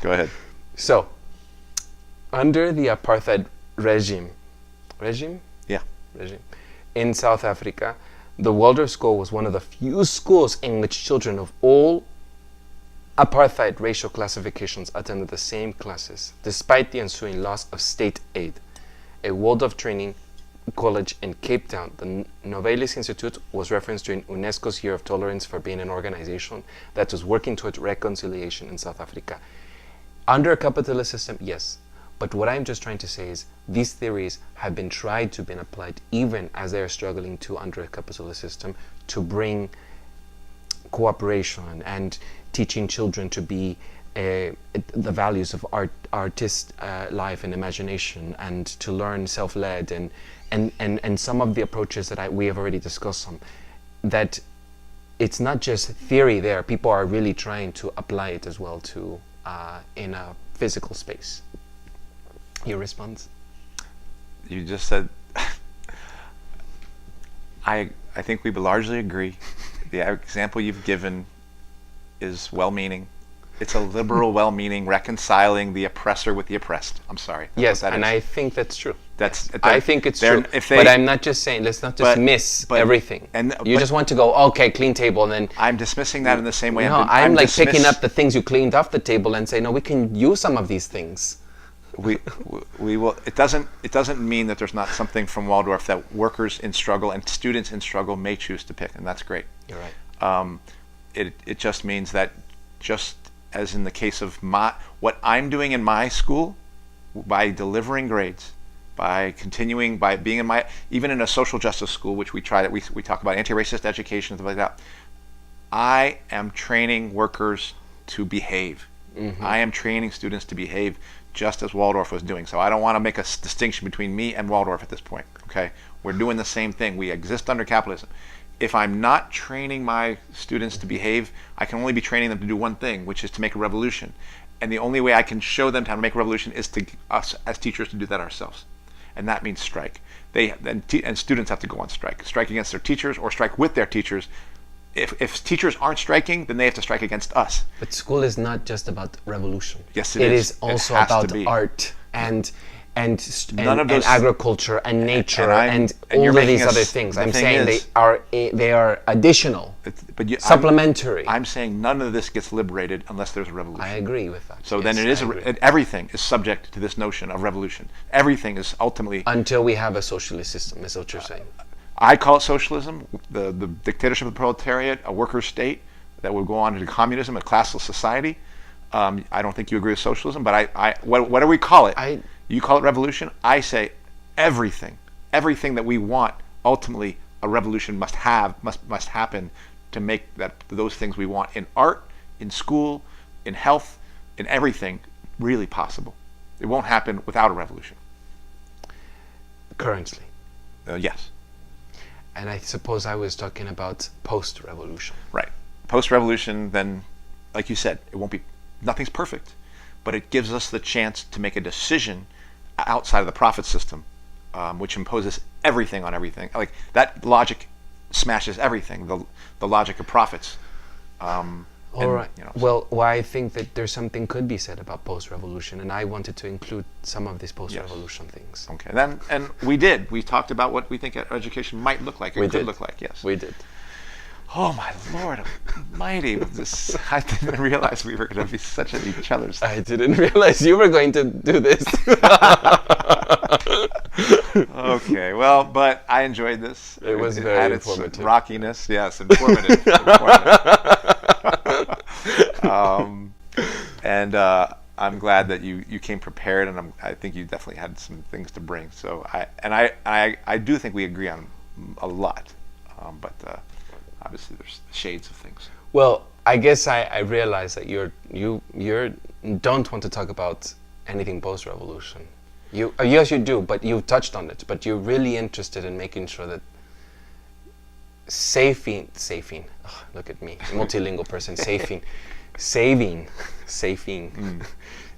Go ahead. So, under the apartheid regime, Yeah. regime in South Africa, The Waldorf school was one of the few schools in which children of all apartheid racial classifications attended the same classes, despite the ensuing loss of state aid. A Waldorf training college in Cape Town, the Novelis Institute, was referenced during UNESCO's Year of Tolerance for being an organization that was working towards reconciliation in South Africa. Under a capitalist system, yes. But what I'm just trying to say is these theories have been tried to be applied even as they are struggling to, under a capitalist system, to bring cooperation and teaching children to be the values of artist life and imagination, and to learn self-led and some of the approaches that we have already discussed some, that it's not just theory there. People are really trying to apply it as well to in a physical space. Your response? You just said, I think we largely agree. The example you've given is well-meaning. It's a liberal well-meaning, reconciling the oppressor with the oppressed. I'm sorry. Yes, and I think that's true. I think it's true. But I'm not just saying, let's not dismiss everything. You just want to go, okay, clean table, and then... I'm dismissing that in the same way. No, I'm like picking up the things you cleaned off the table and say, no, we can use some of these things. We will. It doesn't mean that there's not something from Waldorf that workers in struggle and students in struggle may choose to pick, and that's great. You're right. It just means that, just as in the case of what I'm doing in my school, by delivering grades, by continuing, by being in even in a social justice school, which we talk about anti-racist education and stuff like that, I am training workers to behave. Mm-hmm. I am training students to behave just as Waldorf was doing. So I don't want to make a distinction between me and Waldorf at this point. Okay, we're doing the same thing. We exist under capitalism. If I'm not training my students to behave, I can only be training them to do one thing, which is to make a revolution. And the only way I can show them how to make a revolution is to us as teachers to do that ourselves. And that means strike. And students have to go on strike. Strike against their teachers or strike with their teachers. If teachers aren't striking, then they have to strike against us. But school is not just about revolution. Yes, it is. It is also about art and agriculture and nature and all of these other things. I'm saying they are additional, supplementary. I'm saying none of this gets liberated unless there's a revolution. I agree with that. So then it is everything is subject to this notion of revolution. Everything is ultimately, until we have a socialist system. Is what you're saying? I call it socialism, the dictatorship of the proletariat, a worker state that would go on into communism, a classless society. I don't think you agree with socialism, but whatever we call it, you call it revolution. I say everything that we want, ultimately a revolution must happen to make those things we want in art, in school, in health, in everything really possible. It won't happen without a revolution. Currently. Yes. And I suppose I was talking about post-revolution. Right. Post-revolution, then, like you said, nothing's perfect, but it gives us the chance to make a decision outside of the profit system, which imposes everything on everything. Like, that logic smashes everything, the logic of profits. All right. Well, I think that there's something could be said about post-revolution, and I wanted to include some of these post-revolution things. Okay. And we did. We talked about what we think education might look like. It could look like. Yes. We did. Oh my Lord Almighty! I didn't realize we were going to be such at each other's. I didn't realize you were going to do this. Okay, well, but I enjoyed this. It was very informative. Its rockiness, yes, informative. And I'm glad that you came prepared, and I think you definitely had some things to bring. So I do think we agree on a lot, but obviously there's shades of things. Well, I guess I realize that you don't want to talk about anything post-revolution. Yes, you do, but you touched on it. But you're really interested in making sure that saving. Oh, look at me, multilingual person.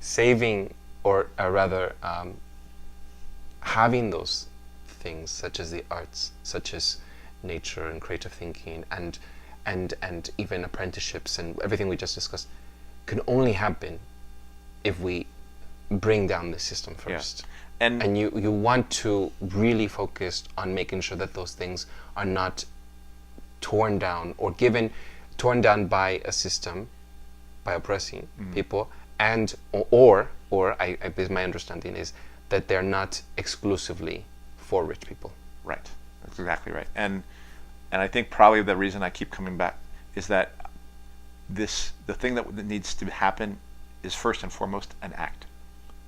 Saving, or rather, having those things such as the arts, such as nature and creative thinking, and even apprenticeships and everything we just discussed, can only happen if we bring down the system first. Yeah. And you want to really focus on making sure that those things are not torn down by a system, by oppressing people, and or my understanding is that they're not exclusively for rich people. Right. That's exactly right. And I think probably the reason I keep coming back is that the thing that needs to happen is first and foremost an act.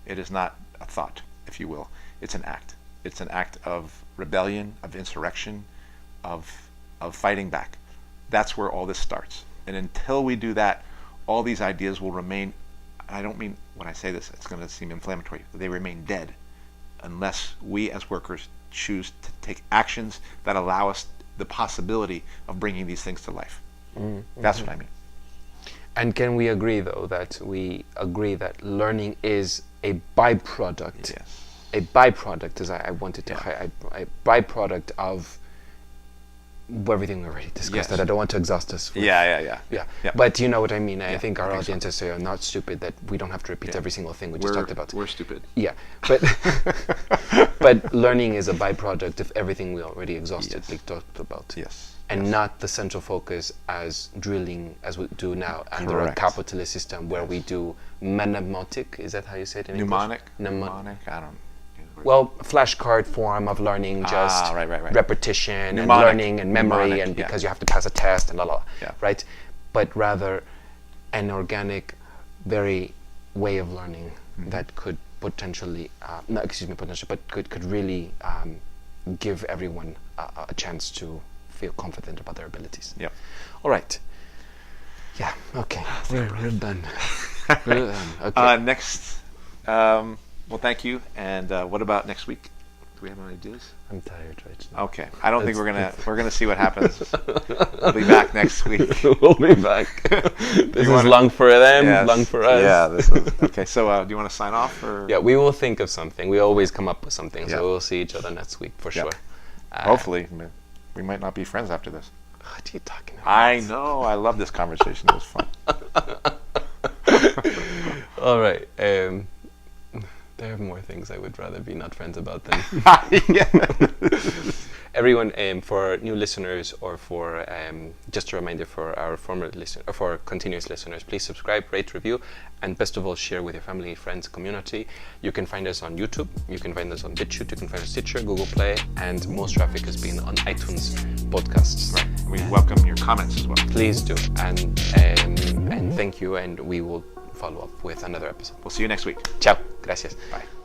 It is not a thought, if you will. It's an act. It's an act of rebellion, of insurrection, of fighting back. That's where all this starts. And until we do that, all these ideas will remain, and I don't mean when I say this, it's going to seem inflammatory, they remain dead unless we as workers choose to take actions that allow us the possibility of bringing these things to life. That's what I mean. And can we agree, though, that learning is a byproduct? Yes. A byproduct, as I wanted to a byproduct of everything we already discussed. Yes. That I don't want to exhaust us with. Yeah. But you know what I mean. I think our audiences are not stupid, that we don't have to repeat every single thing we just talked about. We're stupid. Yeah, but but learning is a byproduct of everything we already exhaustively talked about. Yes. And not the central focus as drilling as we do now under a capitalist system where we do mnemotic. Is that how you say it in Mnemonic? English? Mnemonic? I don't know. Well, flashcard form of learning, just repetition Mnemonic. And learning and memory, Mnemonic, and because you have to pass a test and Yeah. right? But rather an organic, very way of learning that could potentially, but could really give everyone a chance to feel confident about their abilities. Yeah. All right. Yeah. Okay. We're done. We're done. Okay. Next. Well, thank you. And what about next week? Do we have any ideas? I'm tired right now. Okay. I don't think we're gonna see what happens. We'll be back next week. We'll be back. This is long for them, long for us. Yeah. This is, okay. So, do you want to sign off? Or? Yeah, we will think of something. We always come up with something. So we'll see each other next week for sure. Hopefully, we might not be friends after this. What are you talking about? I know. I love this conversation. It was fun. All right. There are more things I would rather be not friends about than everyone. For new listeners, or for just a reminder for our former listeners, or for continuous listeners, please subscribe, rate, review, and best of all, share with your family, friends, community. You can find us on YouTube, you can find us on BitChute, you can find us on Stitcher, Google Play, and most traffic has been on iTunes podcasts. Right. We welcome your comments as well. Please do, and thank you, and we will follow up with another episode. We'll see you next week. Ciao. Gracias. Bye.